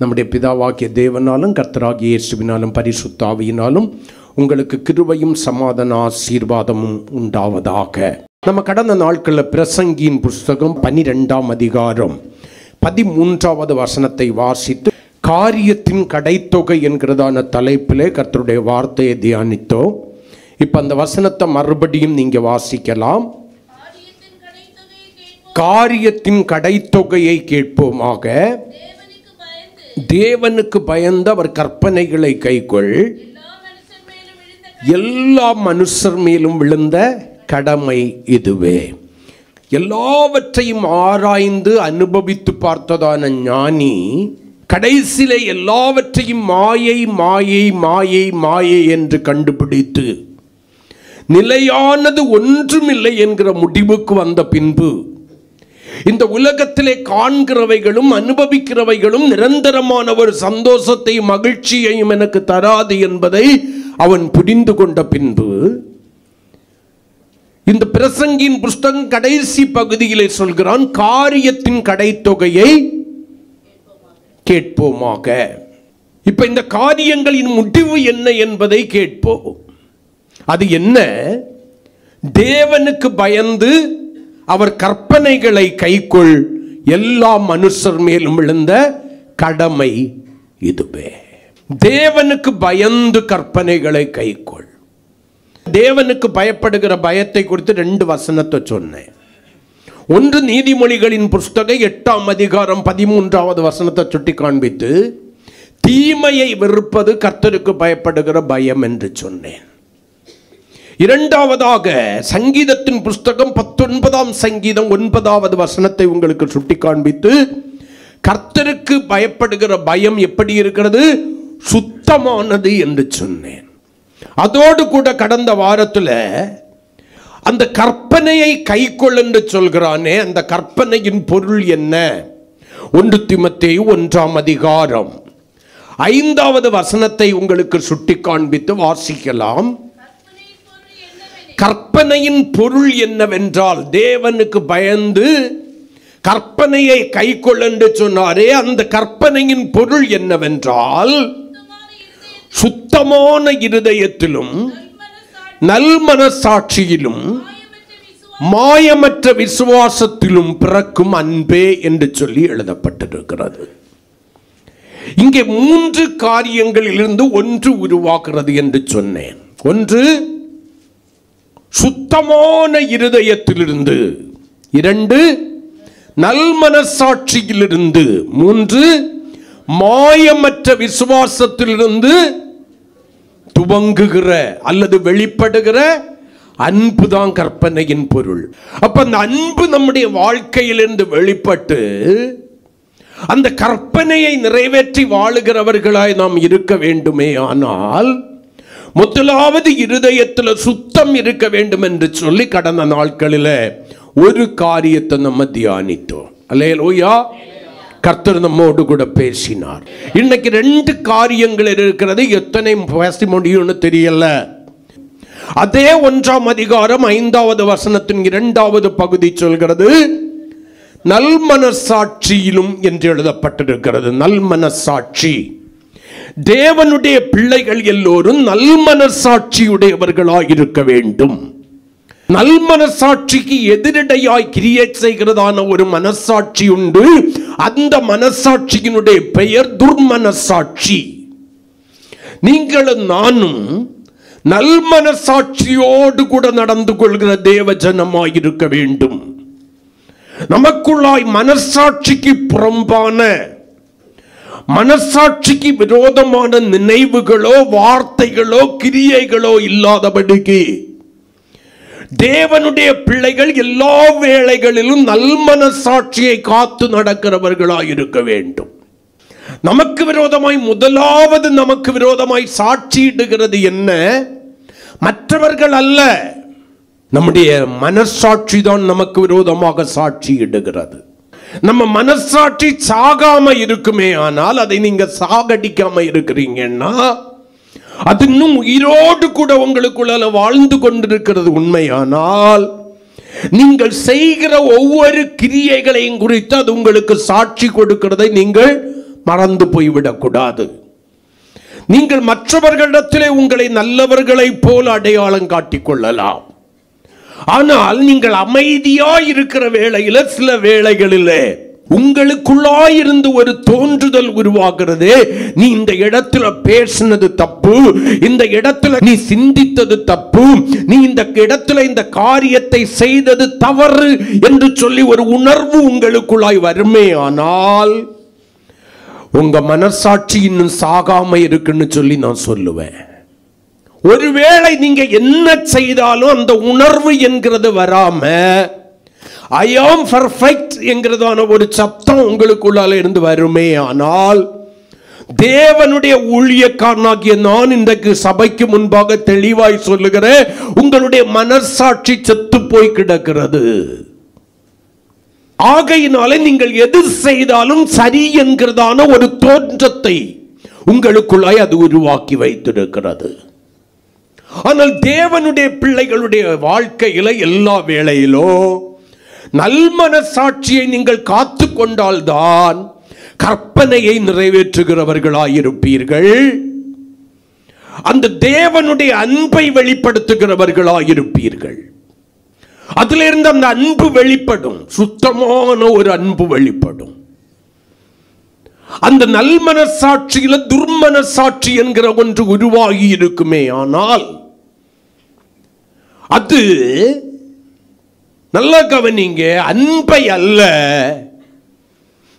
நம்முடைய பிதாவாகிய தேவனாலும் கர்த்தராகிய இயேசுவினாலும் பரிசுத்த ஆவியினாலும் உங்களுக்கு கிருபையும் சமாதான ஆசீர்வாதமும் உண்டாவதாக. நம்ம கடந்த நாட்களில் பிரசங்கியின் புஸ்தகம் 12ஆம் அதிகாரம் 13வது வசனத்தை வாசித்து காரியத்தின் கடைத்தொகை என்கிறதான தலைப்பிலே கர்த்தருடைய வார்த்தையை தியானித்தோம். இப்போ அந்த வசனத்தை மறுபடியும் நீங்கள் வாசிக்கலாம். காரியத்தின் கடைத்தொகையை கேட்போமாக. தேவனுக்கு பயந்து அவர் கற்பனைகளை கைக்கொள், எல்லா மனுஷர் மேலும் விழுந்த கடமை இதுவே. எல்லாவற்றையும் ஆராய்ந்து அனுபவித்து பார்த்ததான ஞானி கடைசியிலே எல்லாவற்றையும் மாயை மாயை மாயை மாயை என்று கண்டுபிடித்து நிலையானது ஒன்றுமில்லை என்கிற முடிவுக்கு வந்த பின்பு இந்த உலகத்திலே காண்கிறவைகளும் அனுபவிக்கிறவைகளும் நிரந்தரமான ஒரு சந்தோஷத்தையும் மகிழ்ச்சியையும் எனக்கு தராது என்பதை அவன் புரிந்து கொண்ட பின்பு இந்த பிரசங்கின் புஸ்தகம் கடைசி பகுதியிலே சொல்கிறான், காரியத்தின் கடைத்தொகையை கேட்போமாக. இப்ப இந்த காரியங்களின் முடிவு என்ன என்பதை கேட்போம். அது என்ன? தேவனுக்கு பயந்து அவர் கற்பனைகளை கைக்கொள், எல்லா மனுஷர் மேலும் விழுந்த கடமை இதுவே. தேவனுக்கு பயந்து கற்பனைகளை கைக்கொள். தேவனுக்கு பயப்படுகிற பயத்தை குறித்து 2 வசனத்தை சொன்னேன். ஒன்று நீதிமொழிகளின் புஸ்தகம் 8ஆம் அதிகாரம் 13வது வசனத்தை சுட்டி காண்பித்து தீமையை வெறுப்பது கர்த்தருக்கு பயப்படுகிற பயம் என்று சொன்னேன். இரண்டாவதாக சங்கீதத்தின் புஸ்தகம் 19ஆம் சங்கீதம் 9வது வசனத்தை உங்களுக்கு சுட்டி காண்பித்து கர்த்தருக்கு பயப்படுகிற பயம் எப்படி இருக்கிறது? சுத்தமானது என்று சொன்னேன். அதோடு கூட கடந்த வாரத்தில் அந்த கற்பனையை கைக்கொள் என்று சொல்கிறானே, அந்த கற்பனையின் பொருள் என்ன? 1 தீமோத்தேயு 1ஆம் அதிகாரம் 5வது வசனத்தை உங்களுக்கு சுட்டி காண்பித்து வாசிக்கலாம். கற்பனையின் பொருள் என்னவென்றால், தேவனுக்கு பயந்து கற்பனையை கைக்கொள் என்று சொன்னாரே, அந்த கற்பனையின் பொருள் என்னவென்றால் சுத்தமான இருதயத்திலும் நல்மனசாட்சியிலும் மாயமற்ற விசுவாசத்திலும் பிறக்கும் அன்பே என்று சொல்லி எழுதப்பட்டிருக்கிறது. இங்கே 3 காரியங்களிலிருந்து ஒன்று உருவாகிறது என்று சொன்னேன். ஒன்று சுத்தமான இருதயத்திலிருந்து, 2 நல்மனசாட்சியிலிருந்து, 3 மாயமற்ற விசுவாசத்திலிருந்து துவங்குகிற அல்லது வெளிப்படுகிற அன்பு தான் கற்பனையின் பொருள். அப்ப அந்த அன்பு நம்முடைய வாழ்க்கையிலிருந்து வெளிப்பட்டு அந்த கற்பனையை நிறைவேற்றி வாழுகிறவர்களாய் நாம் இருக்க வேண்டுமே. ஆனால் முதலாவது இருதயத்தில் சுத்தம் இருக்க வேண்டும் என்று சொல்லி கடந்த நாட்களில் ஒரு காரியத்தை நம்ம தியானித்தோம். அல்லேலூயா. கர்த்தர் நம்மோடு கூட பேசினார். இன்னைக்கு 2 காரியங்கள் இருக்கிறது. எத்தனை பேச முடியும்னு தெரியல. அதே 1ஆம் அதிகாரம் 5வது வசனத்தின் 2வது பகுதி சொல்கிறது, நல்மனசாட்சியிலும் என்று எழுதப்பட்டிருக்கிறது. நல்மனசாட்சி. தேவனுடைய பிள்ளைகள் எல்லோரும் நல்மனசாட்சியுடையவர்களாய் இருக்க வேண்டும். நல்மனசாட்சிக்கு எதிரடையாய் கிரியேட் செய்கிறதான ஒரு மனசாட்சி உண்டு. அந்த மனசாட்சியினுடைய பெயர் துர்மனசாட்சி. நீங்களும் நானும் நல்மனசாட்சியோடு கூட நடந்து கொள்கிற தேவ ஜனமாய் இருக்க வேண்டும். நமக்குள்ளாய் மனசாட்சிக்கு புறம்பான, மனசாட்சிக்கு விரோதமான நினைவுகளோ வார்த்தைகளோ கிரியைகளோ இல்லாதபடிக்கு தேவனுடைய பிள்ளைகள் எல்லா வேளைகளிலும் நல்மனசாட்சியை காத்து நடக்கிறவர்களாய் இருக்க வேண்டும். நமக்கு விரோதமாய் முதலாவது நமக்கு விரோதமாய் சாட்சியிடுகிறது என்ன? மற்றவர்கள் அல்ல, நம்முடைய மனசாட்சி தான் நமக்கு விரோதமாக சாட்சியிடுகிறது. நம்ம மனசாட்சி சாகாம இருக்குமே, ஆனால் அதை நீங்க சாகடிக்காம இருக்கிறீங்கன்னா அது இன்னும் உயிரோடு கூட உங்களுக்குள்ள வாழ்ந்து கொண்டிருக்கிறது. உண்மையானால் நீங்கள் செய்கிற ஒவ்வொரு கிரியைகளையும் குறித்து அது உங்களுக்கு சாட்சி கொடுக்கிறதை நீங்கள் மறந்து போய்விடக்கூடாது. நீங்கள் மற்றவர்களிடத்திலே உங்களை நல்லவர்களை போல அடையாளம் காட்டிக் கொள்ளலாம். ஆனால் நீங்கள் அமைதியாய் இருக்கிற வேளையில சில வேளைகளிலே உங்களுக்குள்ளாயிருந்து ஒரு தோன்றுதல் உருவாகிறது. நீ இந்த இடத்துல பேசினது தப்பு, இந்த இடத்துல நீ சிந்தித்தது தப்பு, நீ இந்த இடத்துல இந்த காரியத்தை செய்தது தவறு என்று சொல்லி ஒரு உணர்வு உங்களுக்குள்ளாய் வருமே. ஆனால் உங்க மனசாட்சி இன்னும் சாகாம இருக்குன்னு சொல்லி நான் சொல்லுவேன். ஒருவேளை நீங்க என்ன செய்தாலும் அந்த உணர்வு என்கிறது வராம ஐ ஆம் பர்ஃபெக்ட் என்கிறதான ஒரு சத்தம் உங்களுக்குள்ளால இருந்து வருமே. ஆனால் தேவனுடைய ஊழியக்காரனாகிய நான் இன்றைக்கு சபைக்கு முன்பாக தெளிவாய் சொல்லுகிறேன், உங்களுடைய மனசாட்சி செத்து போய் கிடக்கிறது. ஆகையினாலே நீங்கள் எது செய்தாலும் சரி என்கிறதான ஒரு தோற்றத்தை உங்களுக்குள்ளாய் அது உருவாக்கி வைத்திருக்கிறது. ஆனால் தேவனுடைய பிள்ளைகளுடைய வாழ்க்கையில எல்லா வேளையிலும் நல்மனசாட்சியை நீங்கள் காத்து கொண்டால்தான் கற்பனையை நிறைவேற்றுகிறவர்களாயிருப்பீர்கள். அந்த தேவனுடைய அன்பை வெளிப்படுத்துகிறவர்களாயிருப்பீர்கள். அதிலிருந்து அந்த அன்பு வெளிப்படும், சுத்தமான ஒரு அன்பு வெளிப்படும். அந்த நல்மனசாட்சியில துர்மனசாட்சி என்கிற ஒன்று உருவாகி இருக்குமே. ஆனால் அது நல்ல கவனிங்க, அன்பை அல்ல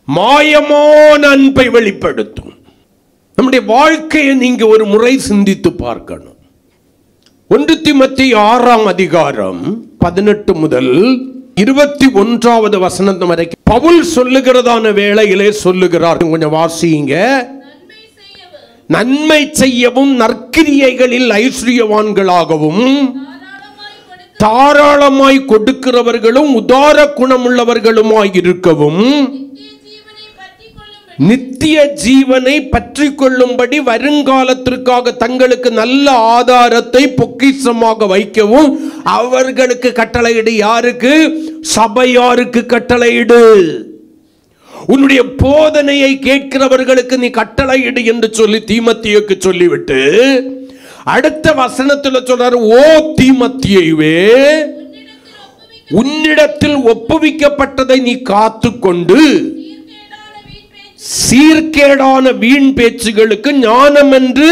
மாயமான அன்பை வெளிப்படுத்தும். நம்முடைய வாழ்க்கையை நீங்க ஒரு முறை சிந்தித்து பார்க்கணும். 1 தீமோத்தேயு 6ஆம் அதிகாரம் 18 முதல் 21வது வசனம் வரைக்கும் பவுல் சொல்லுகிறதான வேளையிலே சொல்லுகிறார். கொஞ்சம் வாசிங்க. நன்மை செய்யவும் நற்கிரியைகளில் ஐஸ்வரியவான்களாகவும் தாராளமாய் கொடுக்கிறவர்களும் உதார குணமுள்ளவர்களுமாய் இருக்கவும் நித்திய ஜீவனை பற்றி கொள்ளும்படி வருங்காலத்திற்காக தங்களுக்கு நல்ல ஆதாரத்தை பொக்கிஷமாக வைக்கவும் அவர்களுக்கு கட்டளையிடு. யாருக்கு? சபையாருக்கு கட்டளையிடு. உன்னுடைய போதனையை கேட்கிறவர்களுக்கு நீ கட்டளையிடு என்று சொல்லி தீமோத்தேயுக்கு சொல்லிவிட்டு அடுத்த வசனத்தில் சொல்றாரு, ஓ தீமோத்தேயுவே, உன்னிடத்தில் ஒப்புவிக்கப்பட்டதை நீ காத்துக்கொண்டு சீர்கேடான வீண் பேச்சுகளுக்கு ஞானம் என்று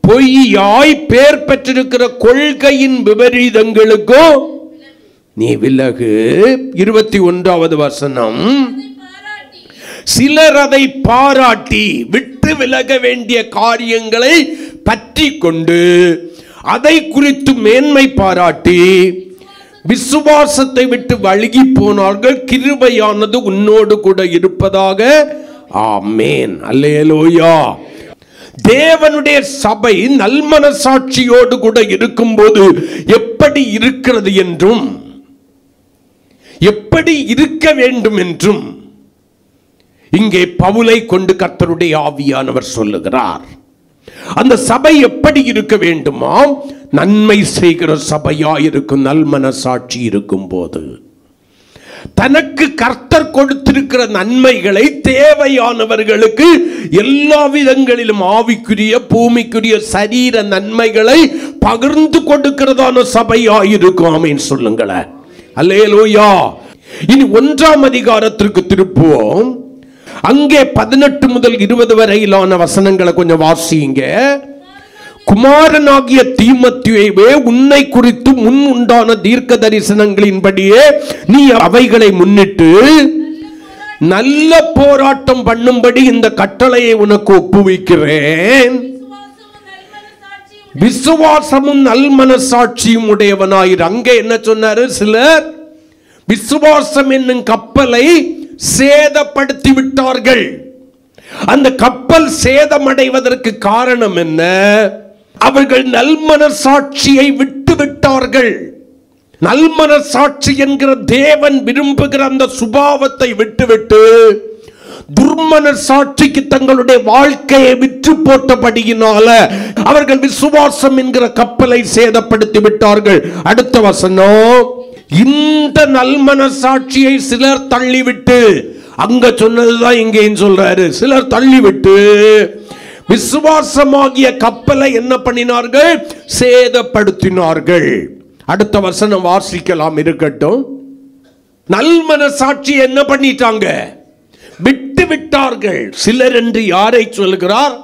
பொய்யாய் பேர் பெற்றிருக்கிற கொள்கையின் விபரீதங்களுக்கும் நீ விலகு. 21வது வசனம், சிலர் அதை பாராட்டி விட்டு விலக வேண்டிய காரியங்களை பற்றி கொண்டு அதை குறித்து மேன்மை பாராட்டி விசுவாசத்தை விட்டு வழுகி போனார்கள். கிருபையானது உன்னோடு கூட இருப்பதாக. ஆமென், அல்லேலூயா. தேவனுடைய சபை நல்மனசாட்சியோடு கூட இருக்கும்போது எப்படி இருக்கிறது என்றும் எப்படி இருக்க வேண்டும் என்றும் இங்கே பவுலை கொண்டு கர்த்தருடைய ஆவியானவர் சொல்லுகிறார். அந்த சபை எப்படி இருக்க வேண்டுமாம்? நன்மை செய்கிற சபையாயிருக்கும், நல்மனசாட்சி இருக்கும் போது தனக்கு கர்த்தர் கொடுத்திருக்கிற நன்மைகளை தேவையானவர்களுக்கு எல்லா விதங்களிலும் ஆவிக்குரிய பூமிக்குரிய சரீர நன்மைகளை பகிர்ந்து கொடுக்கிறதான சபையாயிருக்கும். ஆமென் சொல்லுங்களேன், அல்லேலூயா. இனி 1ஆம் அதிகாரத்திற்கு திருப்புவோம். அங்கே 18 முதல் 20 வரையிலான வசனங்களை கொஞ்சம் வாசிங்க. குமாரனாகிய தீமோத்தேயுவே, உன்னை குறித்து முன் உண்டான தீர்க்க தரிசனங்களின்படியே நீ அவைகளை முன்னிட்டு நல்ல போராட்டம் பண்ணும்படி இந்த கட்டளையை உனக்கு ஒப்புவிக்கிறேன். விசுவாசமும் நல்மனசாட்சியும் உடையவனாயிரு. அங்கே என்ன சொன்னாரு? சிலர் விசுவாசம் என்னும் கப்பலை சேதப்படுத்தி விட்டார்கள். அந்த கப்பல் சேதமடைவதற்கு காரணம் என்ன? அவர்கள் நல்மனசாட்சியை விட்டு விட்டார்கள். நல்மனசாட்சி என்கிற தேவன் விரும்புகிற அந்த சுபாவத்தை விட்டுவிட்டு துர்மனசாட்சிக்கு தங்களுடைய வாழ்க்கையை விற்று போட்டபடியினால அவர்கள் விசுவாசம் என்கிற கப்பலை சேதப்படுத்தி விட்டார்கள். அடுத்த வசனம், இந்த நல்மனசாட்சியை சிலர் தள்ளிவிட்டு அங்க சொன்னதுதான் இங்கேயும் சொல்றாரு. சிலர் தள்ளிவிட்டு விசுவாசமாகிய கப்பலை என்ன பண்ணினார்கள்? சேதப்படுத்தினார்கள். அடுத்த வசனம் வாசிக்கலாம், இருக்கட்டும். நல்மனசாட்சி என்ன பண்ணிட்டாங்க? விட்டு விட்டார்கள். சிலர் என்று யாரை சொல்லுகிறார்?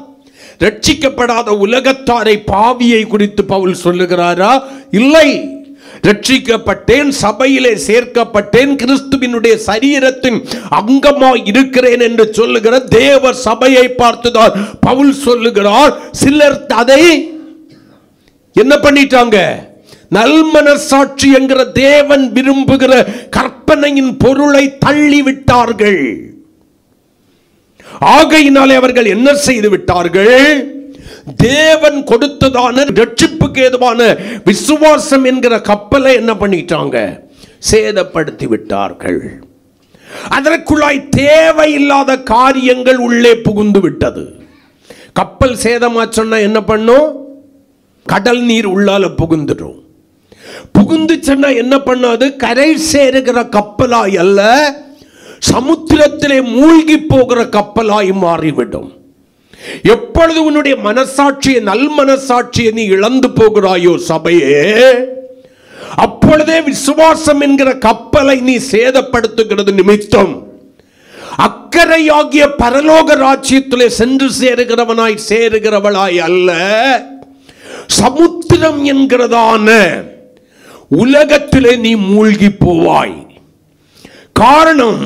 ரட்சிக்கப்படாத உலகத்தாரை, பாவியை குறித்து பவுல் சொல்லுகிறாரா? இல்லை. ரட்சிக்கப்பட்டேன், சபையிலே சேர்க்கப்பட்டேன், கிறிஸ்துவினுடைய சரீரத்தின் அங்கமாய் இருக்கிறேன் என்று சொல்லுகிற தேவ சபையை பார்த்துதான் பவுல் சொல்லுகிறார். சிலர் அதை என்ன பண்ணிட்டாங்க? நல்மனசாட்சி என்கிற தேவன் விரும்புகிற கற்பனையின் பொருளை தள்ளிவிட்டார்கள். ஆகையினாலே அவர்கள் என்ன செய்து விட்டார்கள்? தேவன் கொடுத்ததான ரட்சிப்புக்கு ஏதுவான விசுவாசம் என்கிற கப்பலை என்ன பண்ணிட்டாங்க? சேதப்படுத்தி விட்டார்கள். அதற்குள்ளாய் தேவையில்லாத காரியங்கள் உள்ளே புகுந்து விட்டது. கப்பல் சேதமா சொன்னா என்ன பண்ணும்? கடல் நீர் உள்ளால புகுந்துடும். புகுந்து சொன்னா என்ன பண்ணாது? கரை சேருகிற கப்பலாய் அல்ல, சமுத்திரத்திலே மூழ்கி போகிற கப்பலாய் மாறிவிடும். எப்பொழுது உன்னுடைய மனசாட்சியை, நல் மனசாட்சியை நீ இழந்து போகிறாயோ சபையே, அப்பொழுதே விசுவாசம் என்கிற கப்பலை நீ சேதப்படுத்துகிறது நிமித்தம் அக்கறையாகிய பரலோக ராஜ்யத்திலே சென்று சேருகிறவனாய் சேருகிறவளாய் அல்ல, சமுத்திரம் என்கிறதான உலகத்திலே நீ மூழ்கி போவாய். காரணம்,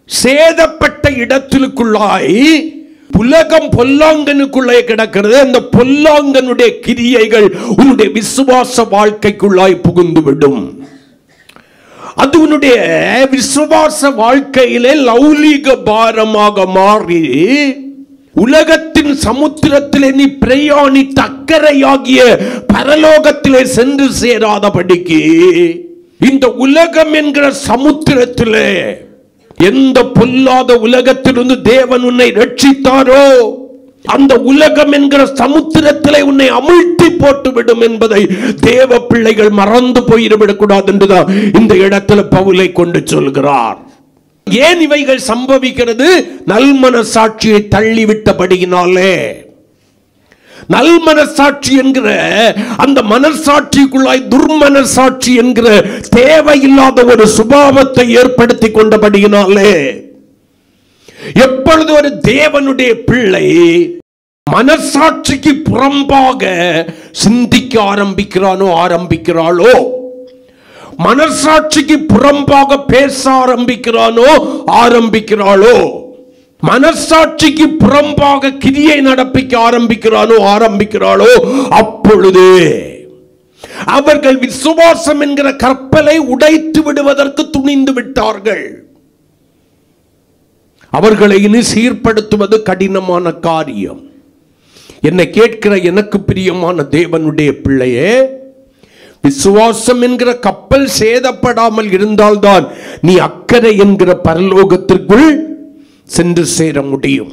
சேதப்பட்ட இடத்திற்குள்ளாய் உலகம் பொல்லாங்கனுக்குள்ளே கிடக்கிறது. அந்த பொல்லாங்கனுடைய கிரியைகள் உன்னுடைய விசுவாச வாழ்க்கைக்குள்ளாய் புகுந்துவிடும். அது உன்னுடைய விசுவாச வாழ்க்கையிலே லௌலீக பாரமாக மாறி உலகத்தின் சமுத்திரத்திலே நீ பிரயாணித்த அக்கறையாகிய பரலோகத்திலே சென்று சேராதபடிக்கு இந்த உலகம் என்கிற சமுத்திரத்திலே, எந்த பொல்லாத உலகத்திலிருந்து தேவன் உன்னை ரட்சித்தாரோ அந்த உலகம் என்கிற சமுத்திரத்திலே உன்னை அமிழ்த்தி போட்டுவிடும் என்பதை தேவ பிள்ளைகள் மறந்து போய்விடக்கூடாது என்றுதான் இந்த இடத்துல பவுலை கொண்டு சொல்கிறார். ஏன் இவைகள் சம்பவிக்கிறது? நல்மனசாட்சியை தள்ளிவிட்டபடியினாலே. நல்மனசாட்சி என்கிற அந்த மனசாட்சிக்குள்ளாய் துர்மனசாட்சி என்கிற தேவையில்லாத ஒரு சுபாவத்தை ஏற்படுத்தி கொண்டபடியினாலே, எப்பொழுது ஒரு தேவனுடைய பிள்ளை மனசாட்சிக்கு புறம்பாக சிந்திக்க ஆரம்பிக்கிறாளோ, மனசாட்சிக்கு புறம்பாக பேச ஆரம்பிக்கிறாளோ, மனசாட்சிக்கு புறம்பாக கிரியை நடப்பிக்க ஆரம்பிக்கிறாளோ, அப்பொழுது அவர்கள் விசுவாசம் என்கிற கப்பலை உடைத்து விடுவதற்கு துணிந்து விட்டார்கள். அவர்களை இனி சீர்படுத்துவது கடினமான காரியம். என்னை கேட்கிற எனக்கு பிரியமான தேவனுடைய பிள்ளையே, விசுவாசம் என்கிற கப்பல் சேதப்படாமல் இருந்தால்தான் நீ அக்கறை என்கிற பரலோகத்திற்குள் சென்று சேர முடியும்.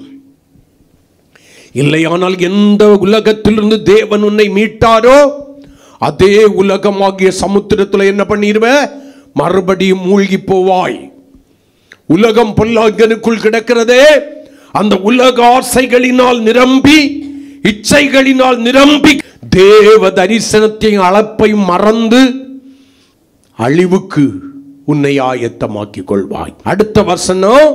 இல்லையானால் எந்த உலகத்திலிருந்து தேவன் உன்னை மீட்டாரோ அதே உலகமாகிய சமுத்திரத்தில் என்ன பண்ணிடுவ? மறுபடியும் மூழ்கி போவாய். உலகம் பொல்லாங்கனுக்குள் கிடக்கிறதே, அந்த உலக ஆசைகளினால் நிரம்பி, இச்சைகளினால் நிரம்பி, தேவ தரிசனத்தையும் அளப்பையும் மறந்து அழிவுக்கு உன்னை ஆயத்தமாக்கிக் கொள்வாய். அடுத்த வசனம்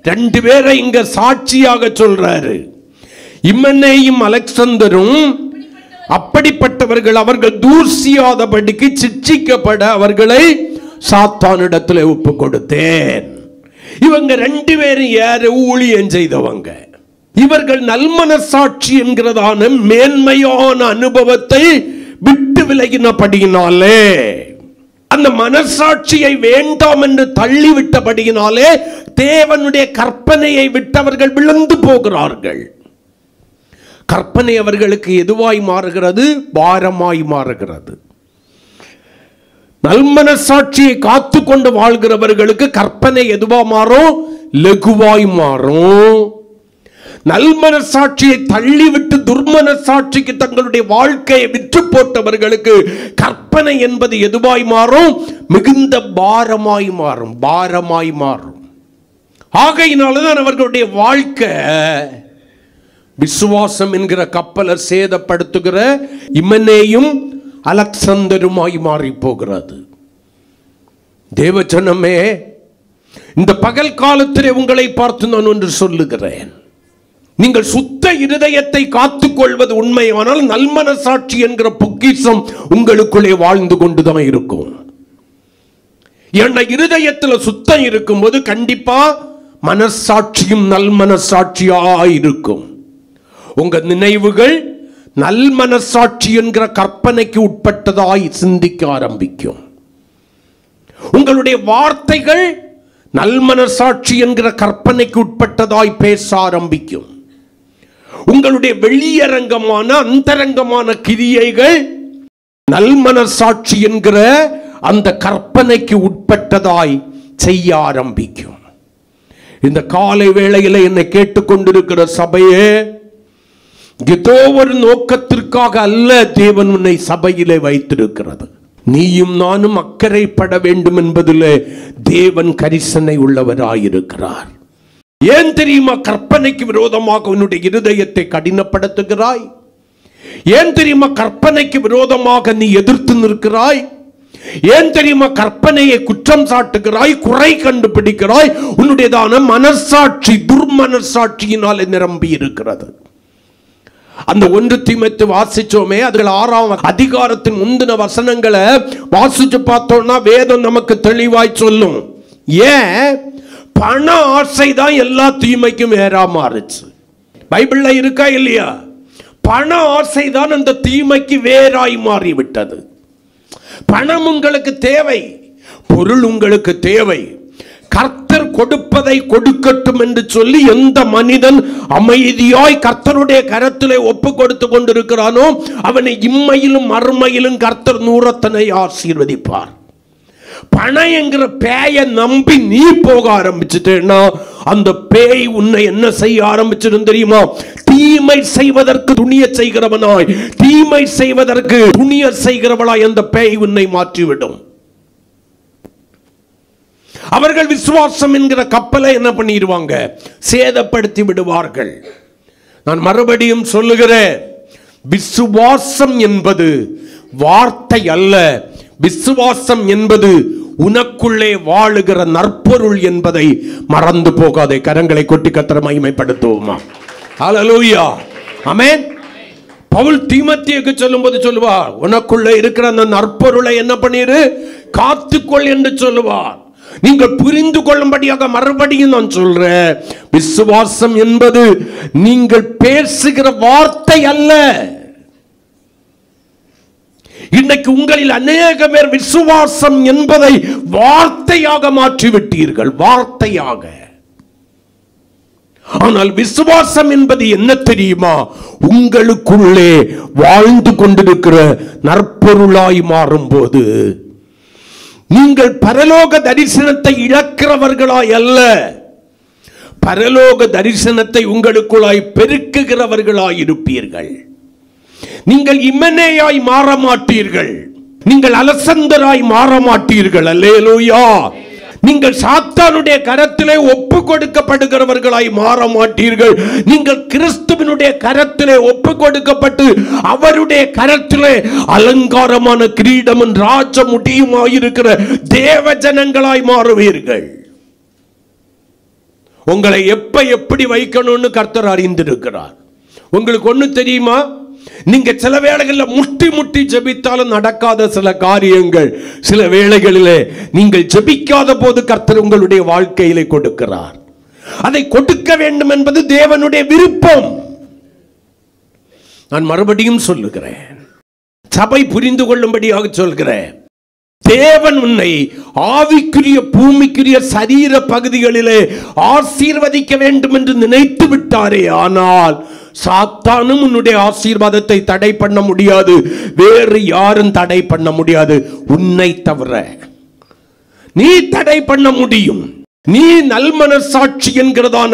ரெண்டு பேரை இங்க சாட்சியாக சொல்றாரு. இமனேயும் அலெக்சந்தரும் அப்படிப்பட்டவர்கள், அவர்கள் தூசியாதபடிக்கு சிட்சிக்கப்பட அவர்களை சாத்தானிடத்தில் ஒப்பு கொடுத்தேன். இவங்க ரெண்டு பேரும் யாரு? ஊழியம் செய்தவங்க. இவர்கள் நல்மனசாட்சி என்கிறதான மேன்மையான அனுபவத்தை விட்டு விலகினபடியினாலே, அந்த மனசாட்சியை வேண்டாம் என்று தள்ளிவிட்டபடியினாலே தேவனுடைய கற்பனையை விட்டவர்கள் விழுந்து போகிறார்கள். கற்பனை அவர்களுக்கு எதுவாய் மாறுகிறது? பாரமாய் மாறுகிறது. நல்மனசாட்சியை காத்து கொண்டு வாழ்கிறவர்களுக்கு கற்பனை எதுவா மாறும்? லகுவாய் மாறும். நல்மனசாட்சியை தள்ளிவிட்டு துர்மனசாட்சிக்கு தங்களுடைய வாழ்க்கையை விற்று போட்டவர்களுக்கு கற்பனை என்பது எதுவாய் மாறும்? மிகுந்த பாரமாய் மாறும். ஆகையினால்தான் அவர்களுடைய வாழ்க்கை விசுவாசம் என்கிற கப்பலை சேதப்படுத்துகிற இமனேயும் அலெக்சாந்தருமாய் மாறி போகிறது. தேவஜனமே, இந்த பகல் காலத்திலே உங்களை பார்த்து நான் ஒன்று சொல்லுகிறேன். நீங்கள் சுத்த இருதயத்தை காத்துக்கொள்வது உண்மையானால் நல்மனசாட்சி என்கிற பொக்கிஷம் உங்களுக்குள்ளே வாழ்ந்து கொண்டுதான் இருக்கும். ஏன்னா இருதயத்தில் சுத்தம் இருக்கும்போது கண்டிப்பா மனசாட்சியும் நல்மனசாட்சியா இருக்கும். உங்க நினைவுகள் நல்மனசாட்சி என்கிற கற்பனைக்கு உட்பட்டதாய் சிந்திக்க ஆரம்பிக்கும். உங்களுடைய வார்த்தைகள் நல்மனசாட்சி என்கிற கற்பனைக்கு உட்பட்டதாய் பேச ஆரம்பிக்கும். உங்களுடைய வெளியரங்கமான அந்தரங்கமான கிரியைகள் நல்மனசாட்சி என்கிற அந்த கற்பனைக்கு உட்பட்டதாய் செய்ய ஆரம்பிக்கும். இந்த காலை வேளையில் என்னை கேட்டுக்கொண்டிருக்கிற சபையே, ஏதோ ஒரு நோக்கத்திற்காக அல்ல தேவன் உன்னை சபையிலே வைத்திருக்கிறது. நீயும் நானும் அக்கறைப்பட வேண்டும் என்பதிலே தேவன் கரிசனை உள்ளவராயிருக்கிறார். ஏன் தெரியுமா கற்பனைக்கு விரோதமாக உன்னுடைய இருதயத்தை கடினப்படுத்துகிறாய்? ஏன் தெரியுமா கற்பனைக்கு விரோதமாக நீ எதிர்த்து நிற்கிறாய்? ஏன் தெரியுமா கற்பனையை குற்றம் சாட்டுகிறாய், குறை கண்டுபிடிக்கிறாய்? உன்னுடையதான மனசாட்சி துர்மனசாட்சியினால் நிரம்பி இருக்கிறது. அந்த 1 தீமோத்தேயு வாசிச்சோமே, அதுல 6ஆம் அதிகாரத்தின் முந்தின வசனங்களை வாசிச்சு பார்த்தோம்னா வேதம் நமக்கு தெளிவாய் சொல்லும். ஏன்? பண ஆசை தான் எல்லா தீமைக்கும் வேறா மாறுச்சு. பைபிள்ல இருக்கா இல்லையா? பண ஆசை தான் அந்த தீமைக்கு வேறாய் மாறிவிட்டது. பணம் உங்களுக்கு தேவை, பொருள் உங்களுக்கு தேவை. கர்த்தர் கொடுப்பதை கொடுக்கட்டும் என்று சொல்லி எந்த மனிதன் அமைதியாய் கர்த்தருடைய கரத்திலே ஒப்பு கொடுத்து கொண்டிருக்கிறானோ அவனை இம்மையிலும் மறுமையிலும் கர்த்தர் 100 ஆசீர்வதிப்பார். பணம் என்கிற பேயை நம்பி நீ போக ஆரம்பிச்சுட்டேன்னா அந்த பேய் உன்னை என்ன செய்ய ஆரம்பிச்சிடும் தெரியுமா? தீமை செய்வதற்கு துணிய செய்கிறவனாய், தீமை செய்வதற்கு துணிய செய்கிறவளாய் அந்த பேய் உன்னை மாற்றிவிடும். அவர்கள் விசுவாசம் என்கிற கப்பலை என்ன பண்ணிடுவாங்க? சேதப்படுத்தி விடுவார்கள். நான் மறுபடியும் சொல்லுகிறேன், விசுவாசம் என்பது வார்த்தை அல்ல. விசுவாசம் என்பது உனக்குள்ளே வாழுகிற நற்பொருள் என்பதை மறந்து போகாதே. கரங்களை கொட்டி கர்த்தரை மகிமைப்படுத்துவோமா? ஹல்லேலூயா, ஆமென். பவுல் தீமோத்தேயுக்கு சொல்லும்போது சொல்லுவார், உனக்குள்ளே இருக்கிற அந்த நற்பொருளை என்ன பண்ணிரு? காத்துக்கொள் என்று சொல்லுவார். நீங்கள் புரிந்து கொள்ளும்படியாக மறுபடியும் நான் சொல்றேன், விசுவாசம் என்பது நீங்கள் பேசுகிற வார்த்தை அல்ல. இன்றைக்கு உங்களில் அநேக பேர் விசுவாசம் என்பதை வார்த்தையாக மாற்றிவிட்டீர்கள், வார்த்தையாக. ஆனால் விசுவாசம் என்பது என்ன தெரியுமா? உங்களுக்குள்ளே வாழ்ந்து கொண்டிருக்கிற நற்பொருளாய் மாறும் போது நீங்கள் பரலோக தரிசனத்தை இழக்கிறவர்களாய் அல்ல, பரலோக தரிசனத்தை உங்களுக்குள்ளாய் பெருக்குகிறவர்களாய் இருப்பீர்கள். நீங்கள் இமனேயாய் மாற மாட்டீர்கள், நீங்கள் அலெக்சாந்தராய் மாற மாட்டீர்கள். அல்லேலூயா. நீங்கள் சாத்தானுடைய கரத்திலே ஒப்பு கொடுக்கப்படுகிறவர்களாய் மாற மாட்டீர்கள். நீங்கள் கிறிஸ்துவினுடைய கரத்திலே ஒப்பு கொடுக்கப்பட்டு அவருடைய கரத்திலே அலங்காரமான கிரீடமும் ராஜ முடியுமாயிருக்கிற தேவ ஜனங்களாய் மாறுவீர்கள். உங்களை எப்படி வைக்கணும்னு கர்த்தர் அறிந்திருக்கிறார். உங்களுக்கு ஒண்ணு தெரியுமா? நீங்க சில வேளைகளில் முட்டி முட்டி ஜெபித்தாலும் நடக்காத சில காரியங்கள் சில வேளைகளிலே நீங்கள் ஜெபிக்காத போது கர்த்தர் உங்களுடைய வாழ்க்கையிலே கொடுக்கிறார். அதை கொடுக்க வேண்டும் என்பது தேவனுடைய விருப்பம். நான் மறுபடியும் சொல்லுகிறேன், சபை புரிந்து கொள்ளும்படியாக சொல்கிறேன். தேவன் உன்னை ஆவிக்குரிய பூமிக்குரிய சரீர பகுதிகளிலே ஆசீர்வதிக்க வேண்டும் என்று நினைத்து விட்டாரே, ஆனால் சாத்தானும் உன்னுடைய ஆசீர்வாதத்தை தடை பண்ண முடியாது. வேறு யாரும் தடை பண்ண முடியாது, உன்னை தவிர. நீ தடை பண்ண முடியும். நீ நல்மனசாட்சி என்கிறதான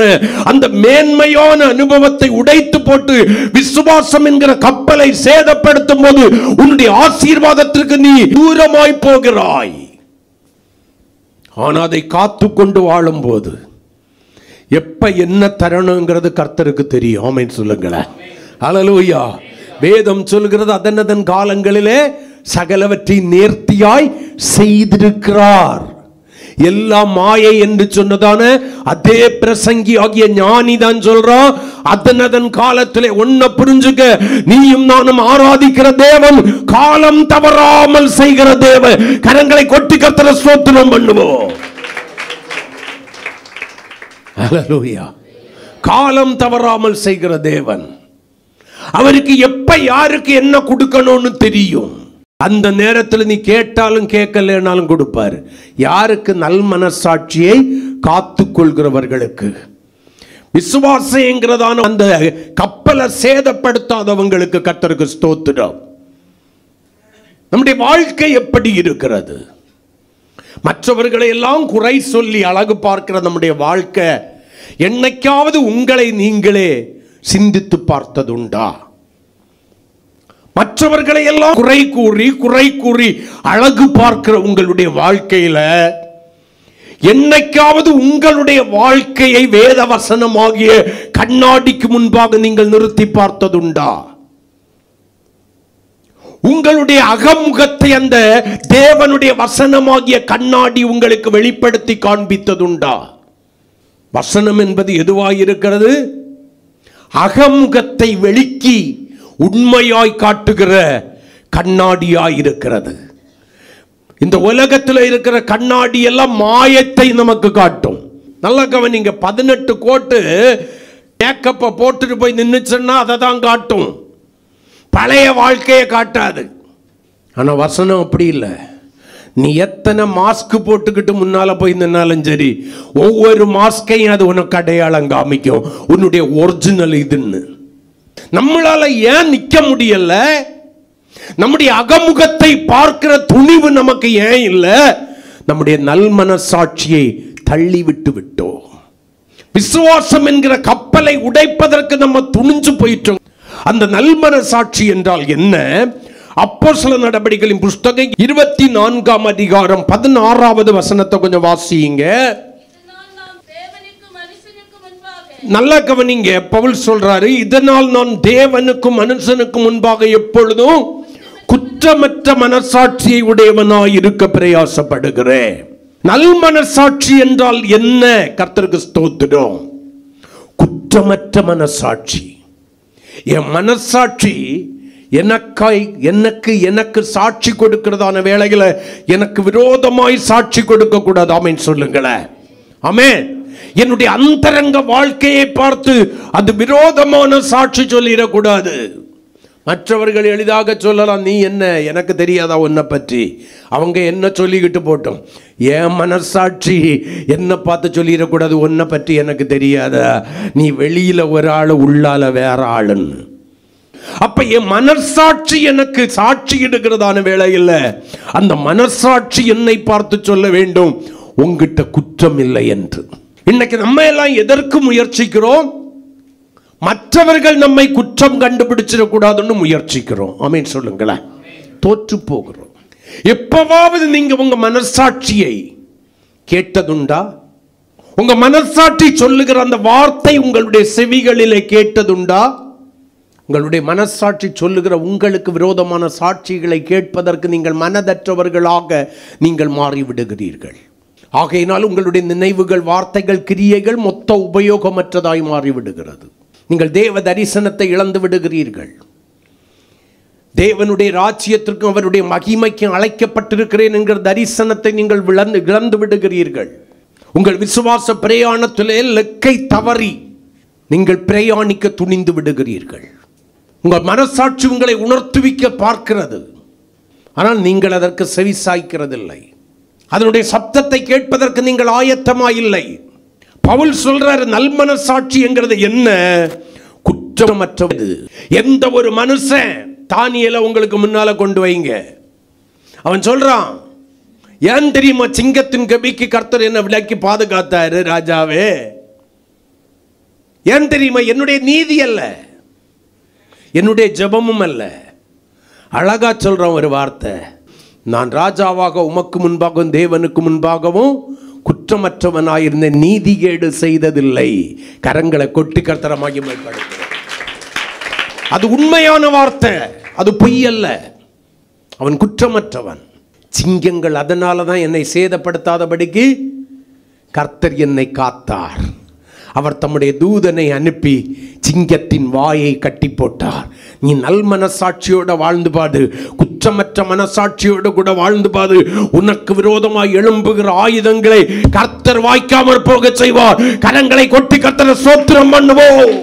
அந்த மேன்மையான அனுபவத்தை உடைத்து போட்டு விசுவாசம் என்கிற கப்பலை சேதப்படுத்தும் போது உன்னுடைய ஆசீர்வாதத்திற்கு நீ தூரமாய் போகிறாய். ஆனால் அதை காத்து கொண்டு வாழும் போது எப்ப என்ன தரணுங்கிறது கர்த்தருக்கு தெரியும். ஆமென் சொல்லுங்களேன். ஹல்லேலூயா. வேதம் சொல்கிறது அதனதன் காலங்களிலே சகலவற்றை நேர்த்தியாய் செய்திருக்கிறார். எல்லாம் மாயை என்று சொன்னதான அதே பிரசங்கி ஆகிய ஞானி தான் சொல்றான், அதனதன் காலத்திலே ஒன்ன புரிஞ்சுக்க, நீயும் நானும் ஆராதிக்கிற தேவன் காலம் தவறாமல் செய்கிற தேவன். கரங்களை கொட்டி கர்த்தரை ஸ்தோத்திரம் பண்ணுவோம். ஹல்லேலூயா. காலம் தவறாமல் செய்கிற தேவன். அவருக்கு எப்ப யாருக்கு என்ன கொடுக்கணும்னு தெரியும். அந்த நேரத்தில் நீ கேட்டாலும் கேட்கலனாலும் கொடுப்பார். யாருக்கு? நல் மனசாட்சியை காத்து கொள்கிறவர்களுக்கு. விசுவாசங்கிறதான அந்த கப்பலை சேதப்படுத்தாதவங்களுக்கு கர்த்தருக்கு ஸ்தோத்திரம். நம்முடைய வாழ்க்கை எப்படி இருக்கிறது? மற்றவர்களை எல்லாம் குறை சொல்லி அழகு பார்க்கிற நம்முடைய வாழ்க்கை என்னைக்காவது உங்களை நீங்களே சிந்தித்து பார்த்ததுண்டா? மற்றவர்களை எல்லாம் குறை கூறி அழகு பார்க்கிற உங்களுடைய வாழ்க்கையில என்னைக்காவது உங்களுடைய வாழ்க்கையை வேத வசனமாகிய கண்ணாடிக்கு முன்பாக நீங்கள் நிறுத்தி பார்த்ததுண்டா? உங்களுடைய அகமுகத்தை அந்த தேவனுடைய வசனமாகிய கண்ணாடி உங்களுக்கு வெளிப்படுத்தி காண்பித்ததுண்டா? வசனம் என்பது எதுவாயிருக்கிறது? அகமுகத்தை வெளிக்கி உண்மையாய் காட்டுகிற கண்ணாடியாய் இருக்கிறது. இந்த உலகத்தில் இருக்கிற கண்ணாடி எல்லாம் மாயத்தை நமக்கு காட்டும். நல்லா கவனிங்க. 18 கோட்டு மேக்கப்பை போட்டுட்டு போய் நின்னுச்சுன்னா அதை தான் காட்டும், பழைய வாழ்க்கையை காட்டாது. ஆனா வசனம் அப்படி இல்லை. நீ எத்தனை மாஸ்க் போட்டுக்கிட்டு முன்னால போய் நின்னாலும் சரி, ஒவ்வொரு மாஸ்கையும் அது உனக்கு அடையாளம் காமிக்கும் உன்னுடைய ஒரிஜினல் இதுன்னு. நம்மளால ஏன் நிக்க முடியல? நம்முடைய அகமுகத்தை பார்க்கிற துணிவு நமக்கு ஏன் இல்லை? நம்முடைய நல்மனசாட்சியை தள்ளி விட்டோம். விசுவாசம் என்கிற கப்பலை உடைப்பதற்கு நம்ம துணிஞ்சு போயிட்டோம். அந்த நல்மனசாட்சி என்றால் என்ன? அப்போஸ்தலர் நடபடிகளின் புஸ்தகம் 24ஆம் அதிகாரம் 16வது வசனத்தை கொஞ்சம் வாசியுங்க. நல்லா கவனிங்க. பவுல் சொல்றாரு, இதனால் நான் தேவனுக்கும் மனுஷனுக்கும் முன்பாக எப்பொழுதும் குற்றமற்ற மனசாட்சியை உடையவனாய் இருக்க பிரயாசப்படுகிறேன். நல் மனசாட்சி என்றால் என்ன? கர்த்தருக்கு ஸ்தோத்திரம். குற்றமற்ற மனசாட்சி. என் மனசாட்சி எனக்கு சாட்சி கொடுக்கிறதான வேளையில எனக்கு விரோதமாய் சாட்சி கொடுக்க கூடாது. ஆமென் சொல்லுங்களேன். ஆமென். என்னுடைய அந்தரங்க வாழ்க்கையை பார்த்து அது விரோதமான சாட்சி சொல்லிடக்கூடாது. மற்றவர்கள் எளிதாக சொல்லலாம், நீ என்ன, எனக்கு தெரியாதா உன்னை பற்றி, அவங்க என்ன சொல்லிக்கிட்டு போட்டோம். என் மனசாட்சி என்ன பார்த்து சொல்லிடக்கூடாது, உன்னை பற்றி எனக்கு தெரியாதா, நீ வெளியில ஒரு ஆளு உள்ளால வேற ஆளுன்னு. அப்ப என் மனசாட்சி எனக்கு சாட்சி எடுக்கிறதான வேளையில் அந்த மனசாட்சி என்னை பார்த்து சொல்ல வேண்டும், உங்கிட்ட குற்றம் இல்லை என்று. இன்னைக்கு நம்ம எல்லாம் எதற்கு முயற்சிக்கிறோம்? மற்றவர்கள் நம்மை குற்றம் கண்டுபிடிச்சிடக்கூடாதுன்னு முயற்சிக்கிறோம். ஆமென் சொல்லுங்களேன். தோற்று போகிறோம். எப்பவாவது நீங்க உங்க மனசாட்சியை கேட்டதுண்டா? உங்க மனசாட்சி சொல்லுகிற அந்த வார்த்தை உங்களுடைய செவிகளிலே கேட்டதுண்டா? உங்களுடைய மனசாட்சி சொல்லுகிற உங்களுக்கு விரோதமான சாட்சிகளை கேட்பதற்கு நீங்கள் மனதற்றவர்களாக நீங்கள் மாறிவிடுகிறீர்கள். ஆகையினால் உங்களுடைய நினைவுகள், வார்த்தைகள், கிரியைகள் மொத்த உபயோகமற்றதாய் மாறிவிடுகிறது. நீங்கள் தேவ தரிசனத்தை இழந்து விடுகிறீர்கள். தேவனுடைய ராஜ்யத்திற்கும் அவருடைய மகிமைக்கும் அழைக்கப்பட்டிருக்கிறேன் என்கிற தரிசனத்தை நீங்கள் இழந்து விடுகிறீர்கள். உங்கள் விசுவாச பிரயாணத்திலே லெக்கை தவறி நீங்கள் பிரயாணிக்க துணிந்து விடுகிறீர்கள். உங்கள் மனசாட்சி உங்களை உணர்த்துவிக்க பார்க்கிறது, ஆனால் நீங்கள் அதற்கு செவி சாய்க்கிறதில்லை. அதனுடைய சப்தத்தை கேட்பதற்கு நீங்கள் ஆயத்தமாயில்லை. பவுல் சொல்றாரு, நல்மனசாட்சி என்கிறது என்ன? குற்றமற்றது. எந்த ஒரு மனுஷன், தானியேலை உங்களுக்கு முன்னால கொண்டு வைங்க, அவன் சொல்றான், ஏன் தெரியுமா சிங்கத்தின் கபிக்கு கர்த்தர் என்ன விலக்கி பாதுகாத்தாரு ராஜாவே? ஏன் தெரியுமா? என்னுடைய நீதி அல்ல, என்னுடைய ஜெபமும் அல்ல. அழகா சொல்றான் ஒரு வார்த்தை, நான் ராஜாவாக உமக்கு முன்பாகவும் தேவனுக்கு முன்பாகவும் குற்றமற்றவனாயிருந்த நீதிகேடு செய்ததில்லை. கரங்களை கொட்டி கர்த்தரை மகிமைப்படுத்து. அது உண்மையான வார்த்தை, அது பொய் அல்ல. அவன் குற்றமற்றவன். சிங்கங்கள் அதனால தான் என்னை சேதப்படுத்தாதபடிக்கு கர்த்தர் என்னை காத்தார். அவர் தம்முடைய தூதனை அனுப்பி சிங்கத்தின் வாயை கட்டி போட்டார். நீ நல் மனசாட்சியோட வாழ்ந்து பாடு, குற்றமற்ற மனசாட்சியோடு கூட வாழ்ந்து பாடு. உனக்கு விரோதமாய் எழும்புகிற ஆயுதங்களை கர்த்தர் வாய்க்காமற் போக செய்வார். கரங்களை கொட்டி கர்த்தரை ஸ்தோத்திரம் பண்ணுவோம்.